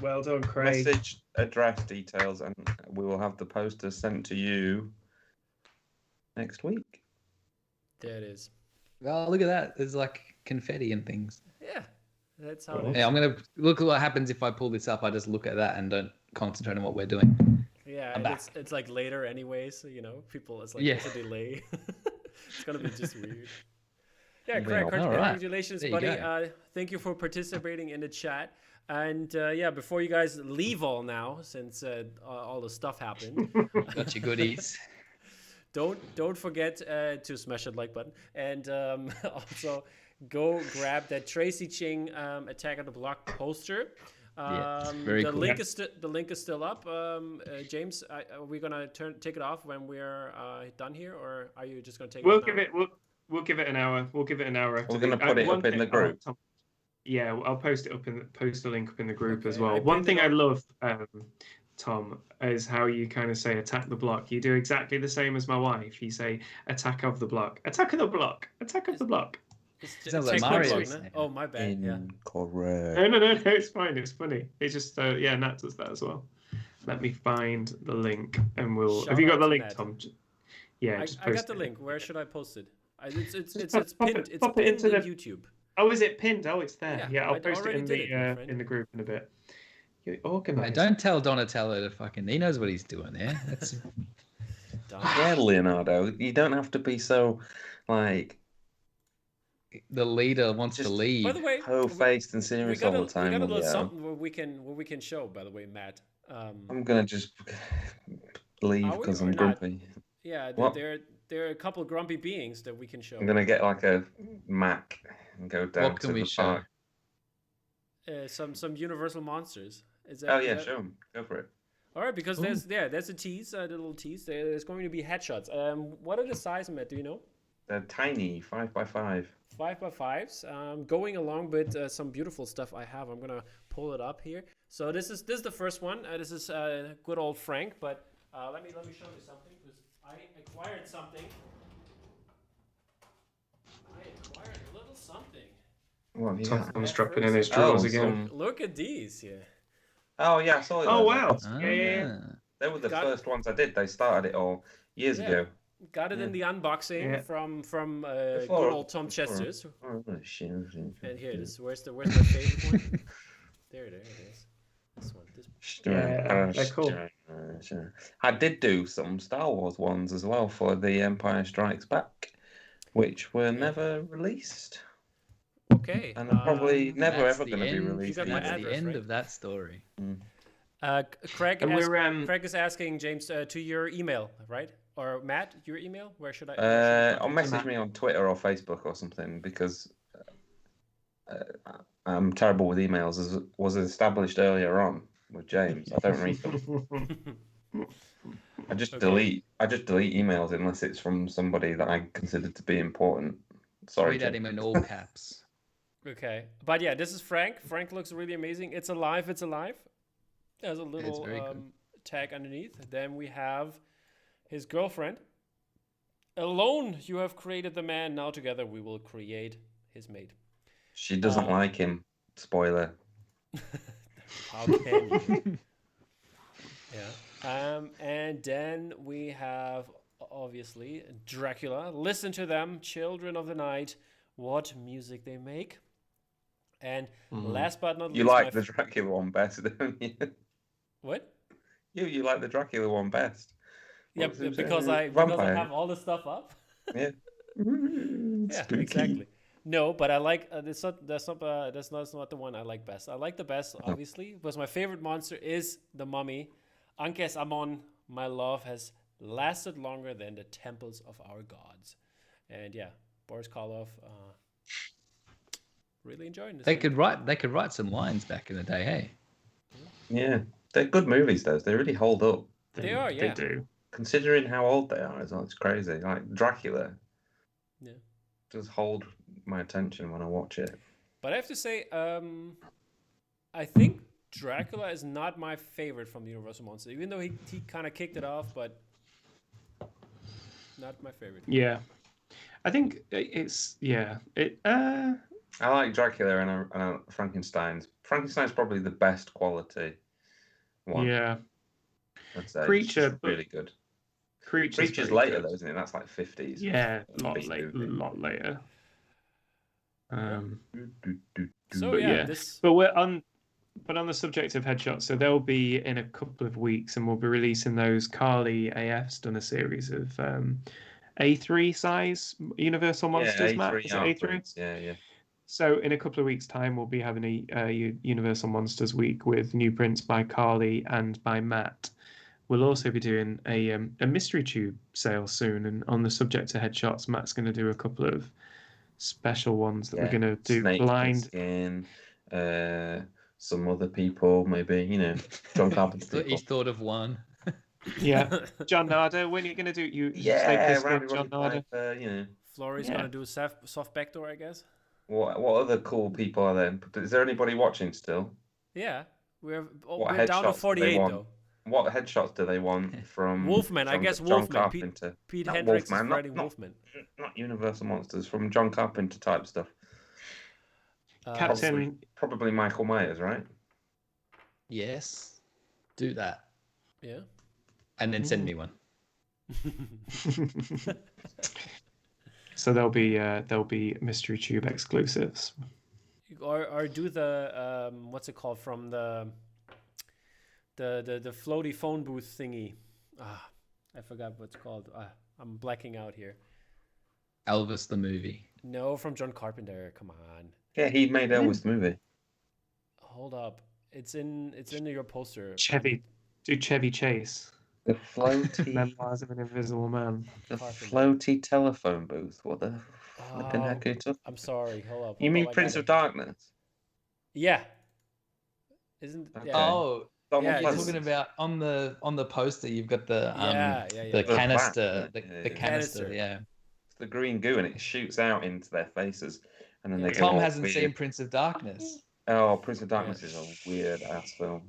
Well done, Craig. Message, address details, and we will have the poster sent to you next week. There it is. Oh, look at that. There's like confetti and things. Yeah, that's how. Cool. It is. Yeah, I'm gonna look at what happens if I pull this up. I just look at that and don't concentrate on what we're doing. Yeah, I'm and back. it's like later anyway, so you know, people it's like Yeah. there's a delay. It's gonna be just weird. Yeah, Yeah. Craig, All right. congratulations, There you buddy. go. Thank you for participating in the chat. And yeah, before you guys leave all now, since all the stuff happened, Got your goodies. don't forget to smash that like button, and also go grab that Tracy Ching Attack of the Block poster. Yeah, very the cool. link is the link is still up. James, are we gonna take it off when we're done here, or are you just gonna take We'll it? give it. We'll give it an hour. We'll give it an hour. We're gonna put it one up in thing- the group. Tom, yeah, I'll post it up in post the link up in the group as Okay, I well. One pinned thing it I on- love, Tom, is how you kind of say attack the block. You do exactly the same as my wife. You say attack of the block, attack of the block, attack of the block. Sounds like Check the Mario, block, isn't no? it? Oh, my bad. Yeah. Incorrect. No, it's fine. It's funny. It's just yeah, Nat does that as well. Let me find the link, and we'll. Shout Have you got out the to link, Nat. Tom? Yeah, I just got post the it. link. Where should I post it? It's Pop pinned. it- It's pop it pinned into in the- YouTube. Oh, is it pinned? Oh, it's there. Yeah, Yeah, I'll I post it already in did it, my the friend. in the group in a bit. You're Hey, organised. don't tell Donatello to fucking. He knows what he's doing there. That's Done. Yeah, Leonardo, you don't have to be so like the leader wants to Just- leave. By the way, Whole-faced and serious all the we time. got a little Leo. something where we can show. By the way, Matt. I'm gonna just leave Are we because or I'm not? grumpy. Yeah, What? there are a couple grumpy beings that we can show. I'm gonna get like a Mac and go down What can to we the show? park. Some Universal monsters. Is that? Oh is yeah, that- show 'em. Go for it. All right, because there's a tease, a little tease. There's going to be headshots. What are the size, Matt? Do you know? They're tiny, 5x5. 5x5s. Going along with some beautiful stuff I have. I'm gonna pull it up here. So this is the first one. This is good old Frank. But let me show you something because I acquired something. I acquired a little something. What have you got? Tom's dropping in his drawers again. Look at these. Yeah. Oh yeah, I saw it. Oh wow! Ah. Yeah. They were the Got- first ones I did. They started it all years Yeah. ago. Got it in the unboxing Yeah. from Before- good old Tom before. Chester's. Oh, shit. And here, where's my favorite one? There it is. This one. Yeah, they're cool. I did do some Star Wars ones as well for The Empire Strikes Back, which were never released, Okay. and are probably never That's ever the going to be end. released. You got my That's either. the address, end right? of that story. Craig, And we're Craig is asking James to your email, right? Or Matt, your email? Where should I? Or message me on Twitter or Facebook or something because I'm terrible with emails, as was established earlier on with James. I don't read them. I just Okay. delete. I just delete emails unless it's from somebody that I consider to be important. Sorry, Tweet at James. him in all caps. Okay, but yeah, this is Frank. Frank looks really amazing. It's alive. It's alive. There's a little very good. tag underneath. Then we have his girlfriend. Alone, you have created the man. Now together, we will create his mate. She doesn't like him. Spoiler. How can you? Yeah. And then we have obviously Dracula. Listen to them, children of the night. What music they make. And last but not least, You like the Dracula one best, don't you? what? You like the Dracula one best. Yeah, What was it? because I Vampire. have all the stuff up. Yeah. Yeah, Spooky. exactly. No, but I like that's not the one I like best. I like the best, obviously, because my favorite monster is the mummy. Ankes Amon, my love has lasted longer than the temples of our gods. And yeah, Boris Karloff, really enjoying this. They could write some lines back in the day, hey? Yeah, they're good movies. Those they really hold up. They are, yeah. They do. Considering how old they are as well, it's crazy. Like Dracula. Yeah. Does hold my attention when I watch it. But I have to say, I think Dracula is not my favorite from the Universal Monsters, even though he kind of kicked it off, but not my favorite. Yeah, I think it's I like Dracula and Frankenstein's. Frankenstein's probably the best quality one. yeah. I'd say. Creature, It's really good. Creature's Creature's very later good. though, isn't it? That's like 50s. Yeah, a lot Big movie. later. So But yeah, yeah. this But we're on the subject of headshots, so they'll be in a couple of weeks, and we'll be releasing those. Carly AF's done a series of A3 size Universal Monsters. Yeah, Matt, A3 is it A3? afterwards. Yeah. So in a couple of weeks' time, we'll be having a Universal Monsters week with new prints by Carly and by Matt. We'll also be doing a mystery tube sale soon, and on the subject of headshots, Matt's going to do a couple of special ones that we're going to do Snake blind. Skin, some other people, maybe, John Carpenter people. He's thought of one. Yeah, John Nardo. When are you going to do Snake Yeah, Skin, Randy John Nardo? Piper, Florey's Yeah. gonna do a soft backdoor, I guess. What other cool people are there? Is there anybody watching still? Yeah, we're What down to headshots do they 48 want? though. What headshots do they want from Wolfman, I John- guess John Wolfman. Carpenter? Pete Not Hendricks Wolfman, is not- writing not- Wolfman. Not Universal Monsters, from John Carpenter type stuff. Captain. Probably Michael Myers, right? Yes. Do that. Yeah. And then send me one. So there'll be mystery tube exclusives. Or do the what's it called from the floaty phone booth thingy. I forgot what it's called. I'm blacking out here. Elvis the movie. No, from John Carpenter. Come on. Yeah, he made Elvis the movie. Hold up. It's in your poster. Chevy Chase. The floaty. Memoirs of an Invisible Man. The Carpenter. floaty telephone booth. What the flipping heck are you talking? I'm sorry. Hold up. You mean Prince of Darkness? Yeah. Isn't Okay. Oh, yeah, you're talking about on the poster. You've got the the canister, vat, the canister. Yeah. It's the green goo, and it shoots out into their faces, and then they go Tom all hasn't weird. seen Prince of Darkness. Oh, Prince of Darkness is a weird ass film.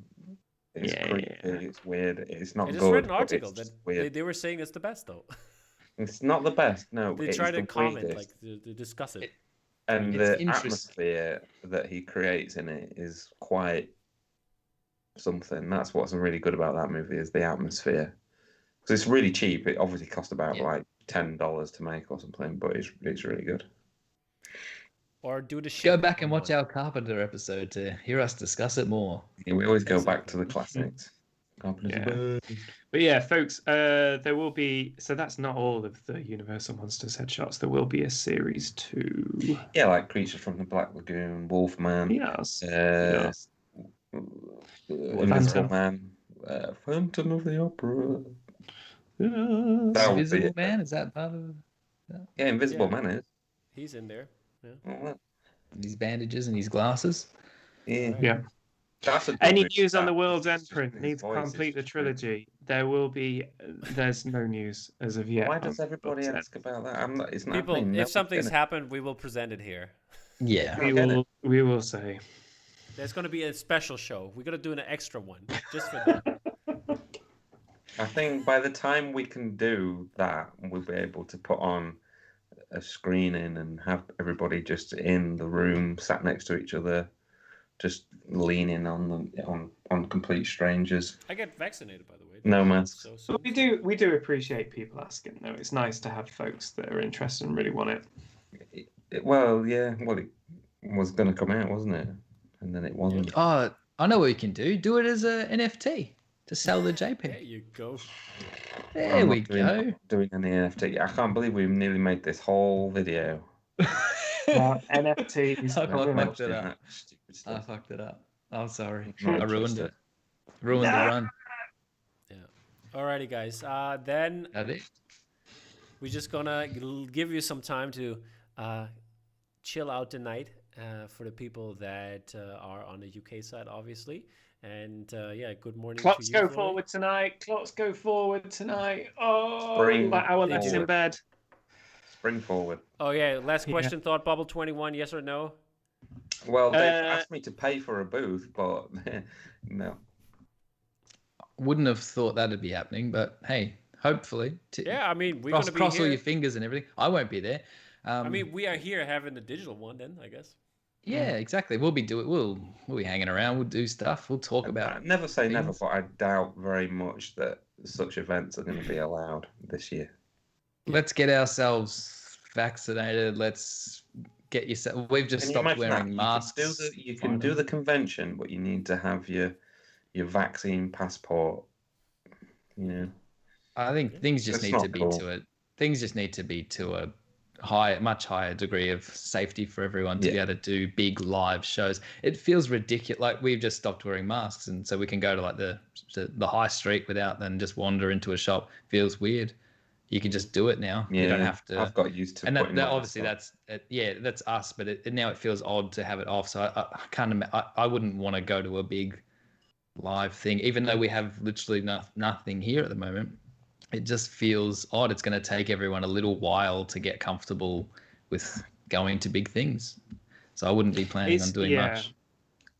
It's creepy. It's weird. It's not I good. just read an article that weird. they were saying it's the best though. It's not the best. No, They it's try to the comment, weirdest. like to discuss it. And It's the interesting. atmosphere that he creates in it is quite something. That's what's really good about that movie is the atmosphere. Because it's really cheap. It obviously cost about like $10 to make or something, but it's really good. Or do the shit. Go back and watch our Carpenter episode to hear us discuss it more. Yeah, we always go back to the classics. Yeah. But yeah, folks, there will be. So that's not all of the Universal Monsters headshots. There will be a series 2. Yeah, like Creatures from the Black Lagoon, Wolfman. Yes. Invisible Man. Phantom of the Opera. Yes. Invisible Man, is that part of that? Yeah, Invisible Man is. He's in there. Yeah. Oh, These bandages and these glasses? yeah. Yeah. That's a Any good news on the movie. World's End His print needs to voice is complete the just great. trilogy. There will be. There's no news as of yet. Why does on everybody World's End. ask about that? I'm not. It's not People, happening. if something's happened, we will present it here. Yeah. We will say. There's going to be a special show. We're going to do an extra one just for them. I think by the time we can do that, we'll be able to put on a screening and have everybody just in the room, sat next to each other, just leaning on them on complete strangers. I get vaccinated, by the way. No masks. But we do appreciate people asking though. It's nice to have folks that are interested and really want it. Well, yeah. Well, it was going to come out, wasn't it? And then it wasn't. Oh, I know what you can do. Do it as a NFT to sell the JPEG. There you go. There we go. Doing an NFT. I can't believe we nearly made this whole video. NFTs. I fucked it up. Stupid I stuff. fucked it up. I'm sorry. Not I ruined interested. it. Ruined the run. Alrighty, guys. Then That it. we're just gonna give you some time to chill out tonight for the people that are on the UK side, obviously. And yeah, good morning Clocks to you. go Florey. forward tonight. Clocks go forward tonight. Oh, Spring like our lads in forward. bed. Spring forward. Oh yeah, last question. Thought Bubble 21, yes or no? Well, they've asked me to pay for a booth, but no. Wouldn't have thought that'd be happening, but hey, hopefully. Yeah, I mean, we're cross, gonna be cross here. all your fingers and everything. I won't be there. I mean, we are here having the digital one, then I guess. Yeah, exactly. We'll be we'll be hanging around. We'll do stuff. We'll talk about. Never say never, things. but I doubt very much that such events are going to be allowed this year. Let's get ourselves vaccinated. Let's get yourself. We've just Can you stopped imagine wearing that? masks. You can do the convention, but you need to have your vaccine passport. You know. I think things just That's need not to be cool. to it. Things just need to be to a much higher degree of safety for everyone to be able to do big live shows. It feels ridiculous. Like we've just stopped wearing masks, and so we can go to like the high street without then just wander into a shop. Feels weird. You can just do it now. Yeah, you don't have to. I've got used to. And putting that my obviously mask that's us. But now it feels odd to have it off. So I can't. I wouldn't want to go to a big live thing, even though we have literally nothing here at the moment. It just feels odd. It's going to take everyone a little while to get comfortable with going to big things. So I wouldn't be planning on doing much.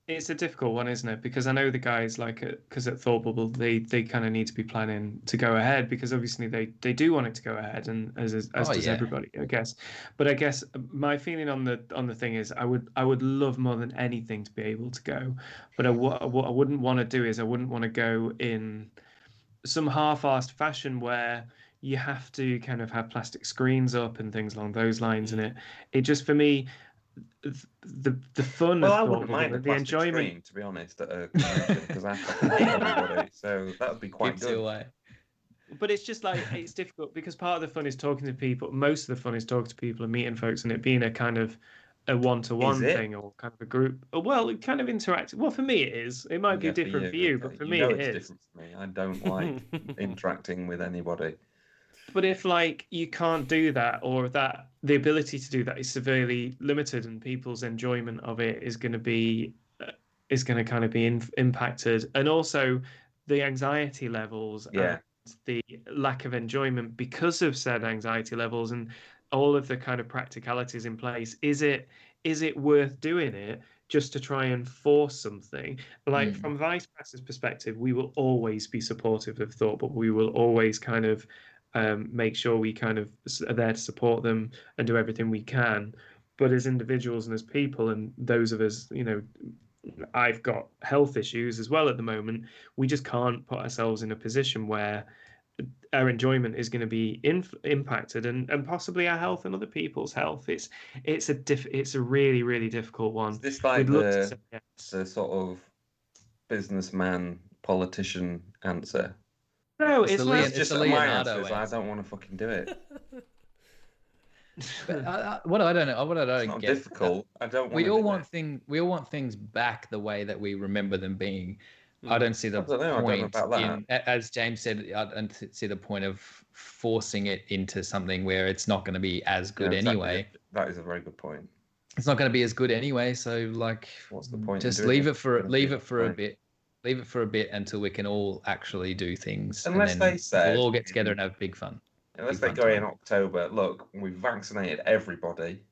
It's a difficult one, isn't it? Because I know the guys because at Thought Bubble they kind of need to be planning to go ahead because obviously they do want it to go ahead and as does everybody, I guess. But I guess my feeling on the thing is I would love more than anything to be able to go, but what I wouldn't want to do is I wouldn't want to go in some half-assed fashion where you have to kind of have plastic screens up and things along those lines, and it just for me the fun. Well, of I wouldn't mind the the enjoyment. screen, to be honest, at a convention because I have to hate everybody, so that would be quite Keeps you good. away. but it's just like it's difficult because part of the fun is talking to people. Most of the fun is talking to people and meeting folks, and it being a kind of a one-to-one thing or kind of a group. Well, it kind of interactive. Well, for me, it is. It might be different for you, but for me, it is. Different for me. I don't like interacting with anybody. But if like you can't do that, or that the ability to do that is severely limited, and people's enjoyment of it is going to be kind of be impacted, and also the anxiety levels and the lack of enjoyment because of said anxiety levels and all of the kind of practicalities in place, is it worth doing it just to try and force something? Like from Vice Press's perspective, we will always be supportive of thought, but we will always kind of make sure we kind of are there to support them and do everything we can. But as individuals and as people, and those of us, I've got health issues as well at the moment. We just can't put ourselves in a position where our enjoyment is going to be impacted, and possibly our health and other people's health. It's a really, really difficult one. Is this like the sort of businessman politician answer? No, it's just my answer is I don't want to fucking do it. But what I don't it's not get, difficult. I don't. We all want things back the way that we remember them being. I don't see the point in, as James said, I don't see the point of forcing it into something where it's not going to be as good anyway. That is a very good point. It's not going to be as good anyway. So like, what's the point? Just leave it for a bit. Leave it for a bit until we can all actually do things. Unless and then they say we'll all get together and have big fun. Unless they go in October, look, we've vaccinated everybody.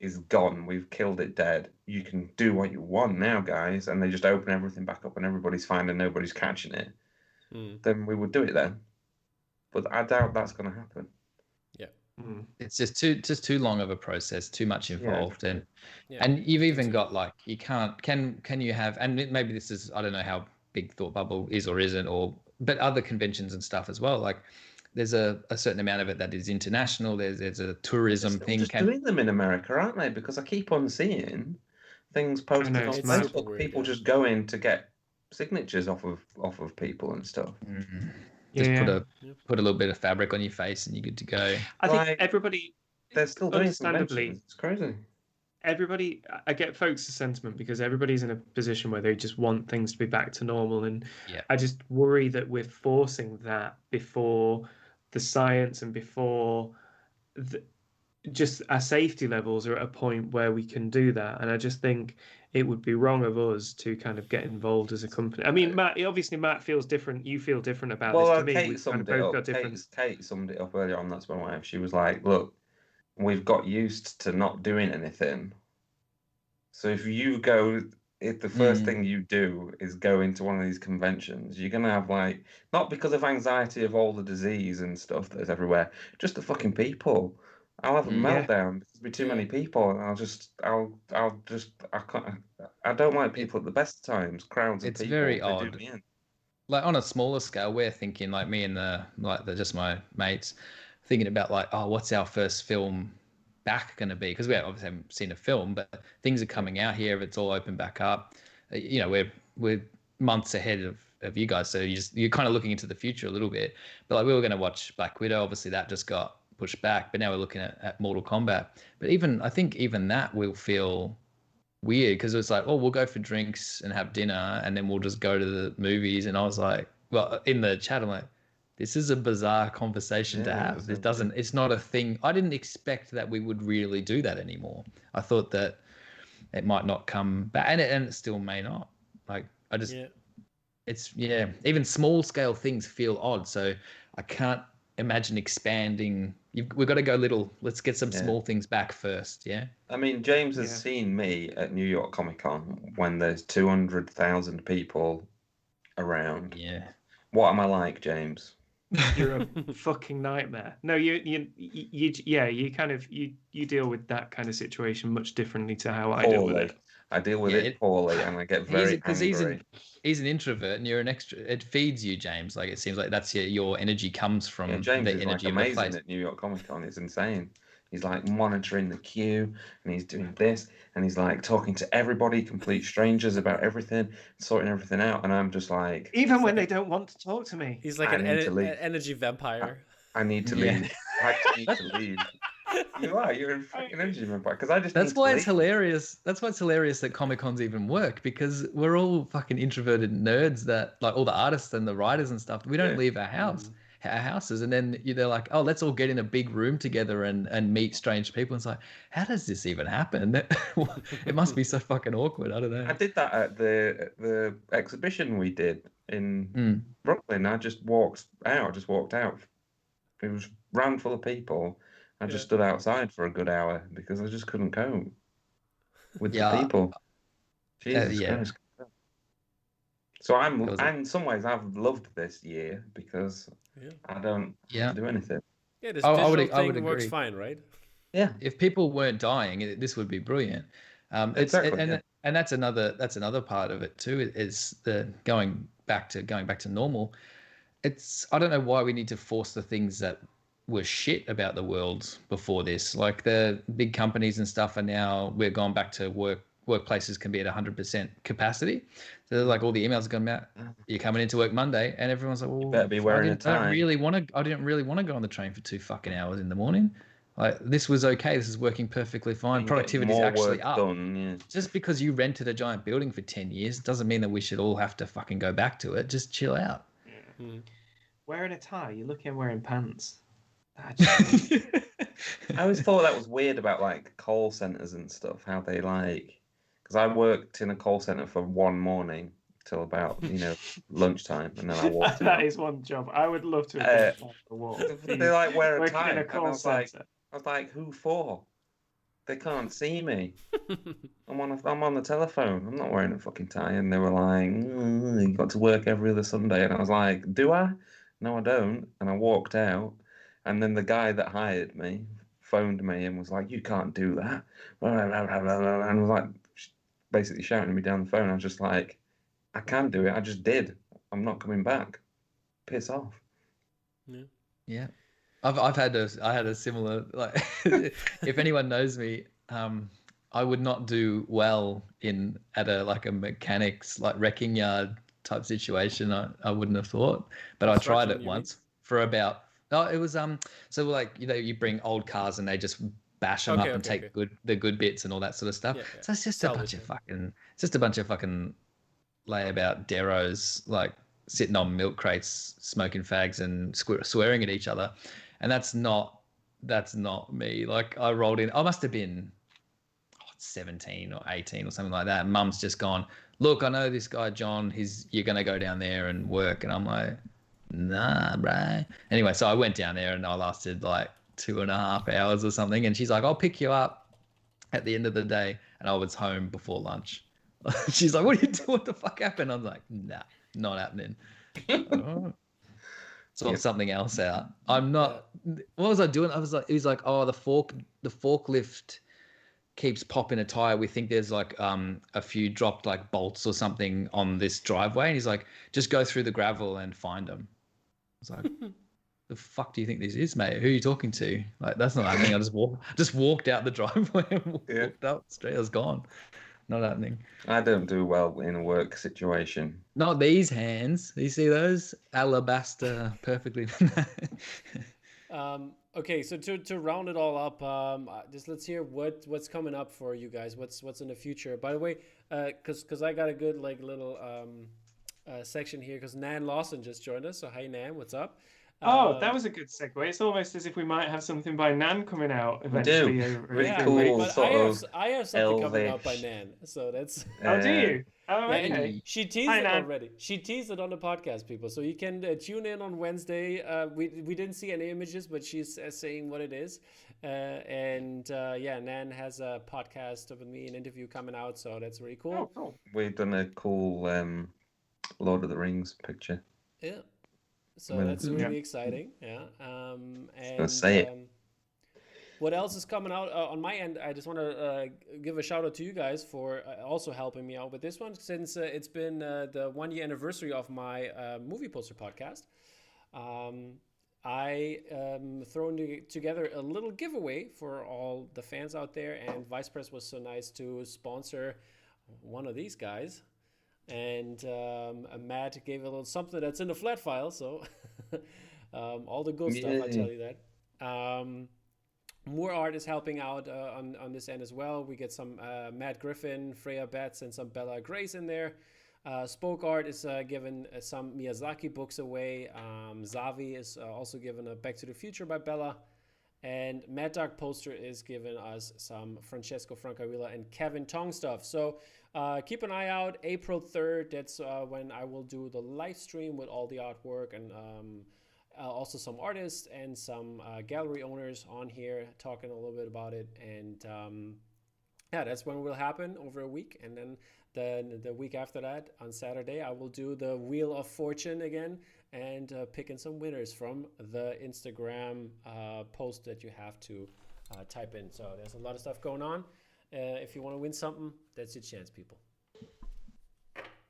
Is gone. We've killed it dead. You can do what you want now, guys. And they just open everything back up and everybody's fine and nobody's catching it. Then we would do it then. But I doubt that's going to happen. Yeah. It's just too long of a process, too much involved. And you've even got like, you can't, can you have, and maybe this is, I don't know how big Thought Bubble is or isn't, but other conventions and stuff as well. Like, there's a certain amount of it that is international. There's a tourism thing. Just doing them in America, aren't they? Because I keep on seeing things posted on Facebook. People just go in to get signatures off of people and stuff. Just put a little bit of fabric on your face and you're good to go. I think everybody. They're still doing understandably. It's crazy. Everybody, I get folks' sentiment because everybody's in a position where they just want things to be back to normal, and I just worry that we're forcing that before the science and before just our safety levels are at a point where we can do that. And I just think it would be wrong of us to kind of get involved as a company. I mean, Matt feels different. You feel different about this to me. Kate summed it up earlier on. That's my wife. She was like, look, we've got used to not doing anything. So if the first thing you do is go into one of these conventions, you're going to have like, not because of anxiety of all the disease and stuff that's everywhere, just the fucking people. I'll have a meltdown because there'll be too many people, and I don't like people at the best times, crowds of people. It's very odd. Like on a smaller scale, we're thinking like me and just my mates thinking about like, oh, what's our first film back going to be? Because we obviously haven't seen a film, but things are coming out here. If it's all open back up, we're months ahead of you guys. So you're kind of looking into the future a little bit. But like we were going to watch Black Widow. Obviously that just got pushed back, but now we're looking at Mortal Kombat. But I think even that will feel weird because it's like, oh, we'll go for drinks and have dinner and then we'll just go to the movies. And I was like, well, in the chat, I'm like, this is a bizarre conversation to have. It's not a thing. I didn't expect that we would really do that anymore. I thought that it might not come back, and it still may not. Like, even small scale things feel odd. So I can't imagine expanding. We've got to go little. Let's get some small things back first. Yeah. I mean, James has seen me at New York Comic Con when there's 200,000 people around. Yeah. What am I like, James? You're a fucking nightmare. No, you kind of deal with that kind of situation much differently to how I deal with it. I deal with it poorly, and I get very angry. He's an introvert, and you're an extra. It feeds you, James. Like it seems like that's your energy comes from James the is energy like amazing of the place. At New York Comic Con. It's insane. He's like monitoring the queue, and he's doing this, and he's like talking to everybody, complete strangers about everything, sorting everything out. And I'm just like, even when they don't want to talk to me. He's like I an need to leave. energy vampire. I need to Yeah. leave. I just need to leave. You're a freaking energy vampire. Because I just That's need to why it's leave. hilarious. That's why it's hilarious that Comic Cons even work, because we're all fucking introverted nerds that, like, all the artists and the writers and stuff. We don't leave our houses, and then they're like, oh, let's all get in a big room together and meet strange people. And it's like, how does this even happen? It must be so fucking awkward. I don't know. I did that at the exhibition we did in Brooklyn. I just walked out. It was ran full of people. I just stood outside for a good hour because I just couldn't cope with the people. Jesus Christ. So in some ways, I've loved this year because I don't have to do anything. Yeah, this digital I would thing works agree. fine, right? Yeah. If people weren't dying, this would be brilliant. Exactly. And that's another part of it too. Is the going back to normal. I don't know why we need to force the things that were shit about the world before this. Like the big companies and stuff are now, we're going back to workplaces can be at 100% capacity. So like all the emails are going out, you're coming into work Monday, and everyone's like, well, you better be wearing a tie. I didn't really want to go on the train for 2 fucking hours in the morning. Like this was okay. This is working perfectly fine. Productivity is actually up. Just because you rented a giant building for 10 years doesn't mean that we should all have to fucking go back to it. Just chill out. Wearing a tie, you're looking wearing pants. I always thought that was weird about like call centers and stuff, how they like, because I worked in a call center for one morning till about lunchtime, and then I walked out. That is one job I would love to have done. They like wear a tie, in a call and center. I was like, who for? They can't see me. I'm on the telephone. I'm not wearing a fucking tie. And they were like, you got to work every other Sunday, and I was like, do I? No, I don't. And I walked out. And then the guy that hired me phoned me and was like, you can't do that. And was like basically shouting at me down the phone. I was just like, I can do it. I just did. I'm not coming back. Piss off. Yeah. I had a similar, like, if anyone knows me, I would not do well at a mechanics, like wrecking yard type situation. I wouldn't have thought, but I tried it once for about. No, it was so like you bring old cars and they just bash them up and take the good bits and all that sort of stuff. Yeah. So it's just a bunch of fucking layabout deros like sitting on milk crates, smoking fags and swearing at each other, and that's not me. Like I rolled in, I must have been 17 or 18 or something like that. And Mum's just gone, look, I know this guy John. You're gonna go down there and work, and I'm like, nah, bro. Anyway, so I went down there and I lasted like 2.5 hours or something. And she's like, I'll pick you up at the end of the day. And I was home before lunch. She's like, what are you doing? What the fuck happened? I was like, nah, not happening. Sort something else out. I'm not. What was I doing? It was like, oh, the forklift keeps popping a tire. We think there's like a few dropped like bolts or something on this driveway. And he's like, just go through the gravel and find them. I was like, the fuck do you think this is, mate? Who are you talking to? Like, that's not happening. I just walked out the driveway and walked up straight. I was gone. Not happening. I don't do well in a work situation. Not these hands. You see those? Alabaster, perfectly. Okay, so to round it all up, just let's hear what's coming up for you guys. What's in the future? By the way, because I got a good like little section here because Nan Lawson just joined us. So hi Nan, what's up? That was a good segue. It's almost as if we might have something by Nan coming out eventually. We do. Really cool. But I have something coming out by Nan. So that's. Oh, do you? Oh, yeah, okay. She teased it already. She teased it on the podcast, people. So you can tune in on Wednesday. We didn't see any images, but she's saying what it is. Nan has a podcast with me, an interview coming out. So that's really cool. Oh, cool. We've done a cool Lord of the Rings picture. Yeah. So that's really exciting. Yeah. What else is coming out on my end? I just want to give a shout out to you guys for also helping me out with this one since it's been the 1 year anniversary of my movie poster podcast. I thrown together a little giveaway for all the fans out there, and Vice Press was so nice to sponsor one of these guys. And Matt gave a little something that's in the flat file, so all the good stuff, I tell you that. More art is helping out on this end as well. We get some Matt Griffin, Freya Betts, and some Bella Grace in there. Spoke Art is giving some Miyazaki books away. Zavi is also given a Back to the Future by Bella. And Mad Dog Poster is giving us some Francesco Francavilla and Kevin Tong stuff. So keep an eye out. April 3rd, that's when I will do the live stream with all the artwork and also some artists and some gallery owners on here talking a little bit about it. And yeah, that's when it will happen over a week. And then the week after that, on Saturday, I will do the Wheel of Fortune again and picking some winners from the Instagram post that you have to type in. So there's a lot of stuff going on. If you want to win something, that's your chance, people.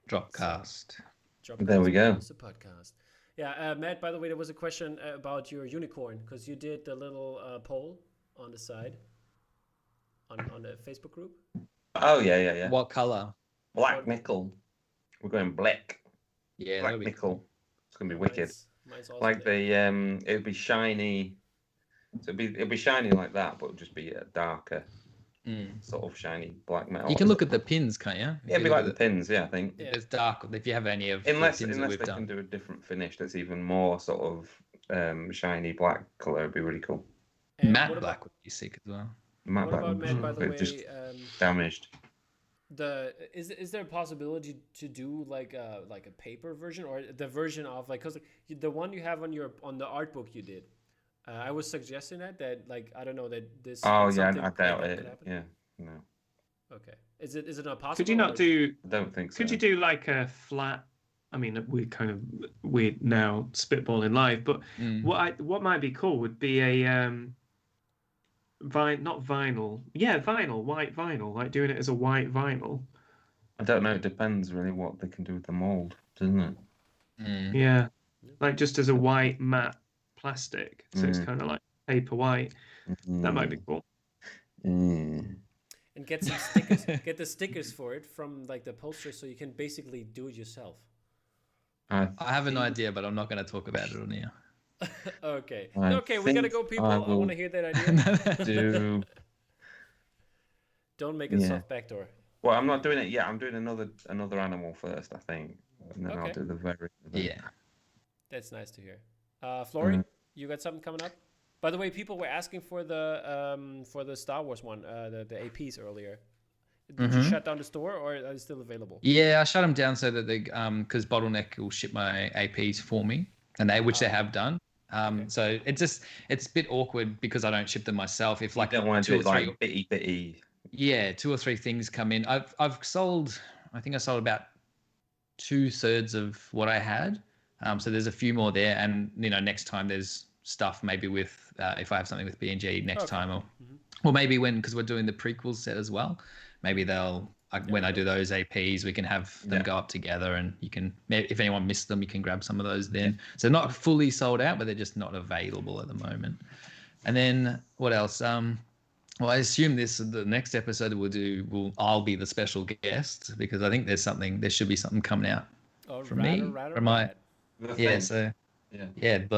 Dropcast. There we go. It's a podcast. Yeah, Matt, by the way, there was a question about your unicorn, because you did the little poll on the side on the Facebook group. Oh, yeah. What color? Black nickel. We're going black. Yeah, Black nickel. It's going to be wicked. Mine's Like the, it would be shiny. So it'd be shiny like that, but it would just be a darker, sort of shiny black metal. You can look at the pins, can't you? Yeah, it'd be like the pins, yeah, I think. Yeah. It's dark. If you have any of unless the pins that we've they done. can do a different finish that's even more sort of shiny black color, it'd be really cool. And Matte black would be sick as well. Matte what black about Matt, by the way? just damaged. Is there a possibility to do like a paper version, or the version of like, because the one you have on the art book you did, I was suggesting that like, I don't know, that this. Oh yeah, I doubt it. Yeah, no. Okay, is it not possible? Could you not do? I don't think so. Could you do like a flat? I mean, we're now spitballing live, but what might be cool would be a not vinyl. Yeah, vinyl, white vinyl, like doing it as a white vinyl. I don't know. It depends really what they can do with the mold, doesn't it? Yeah, like just as a white matte plastic, so it's kind of like paper white. That might be cool. And get some stickers. Get the stickers for it from like the poster, so you can basically do it yourself. I have an idea, but I'm not going to talk about it on here. Okay, we gotta go, people. I want to hear that idea. Don't make a soft backdoor. Well, I'm not doing it yet. I'm doing another animal first, I think, and then I'll do the very. Yeah, that's nice to hear. Florey, you got something coming up? By the way, people were asking for the Star Wars one, the APs earlier. Did you shut down the store, or are they still available? Yeah, I shut them down so that they because Bottleneck will ship my APs for me, and they have done. So it's a bit awkward because I don't ship them myself. If like you don't want to do like bitty. Yeah, 2 or 3 things come in. I've sold. I think I sold about 2/3 of what I had. So there's a few more there, and next time there's stuff maybe with if I have something with B&G next time, or maybe because we're doing the prequels set as well. Maybe when I do those APs, we can have them go up together, and you can, if anyone missed them, you can grab some of those then. So not fully sold out, but they're just not available at the moment. And then what else? Well, I assume the next episode I'll be the special guest, because I think there should be something coming out from me. From my, the thing. The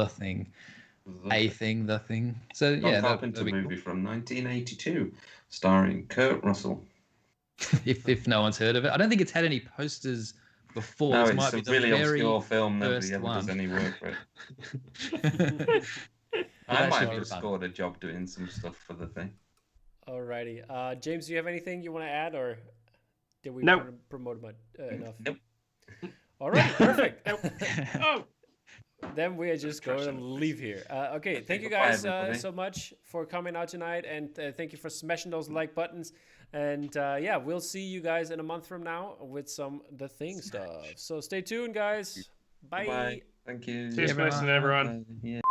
thing. The thing. So yeah, that's a movie from 1982 starring Kurt Russell. if no one's heard of it, I don't think it's had any posters before. No, it might it's be a really obscure film. Nobody ever does any work for it. I might have scored a job doing some stuff for the thing. Alrighty, James, do you have anything you want to add, or did we promote enough? Nope. All right, perfect. Then we are just going to leave here. Okay, thank you guys so much for coming out tonight, and thank you for smashing those like buttons. And we'll see you guys in a month from now with some The Thing stuff. So stay tuned, guys. Bye. Bye. Thank you. Cheers for listening, everyone. Yeah.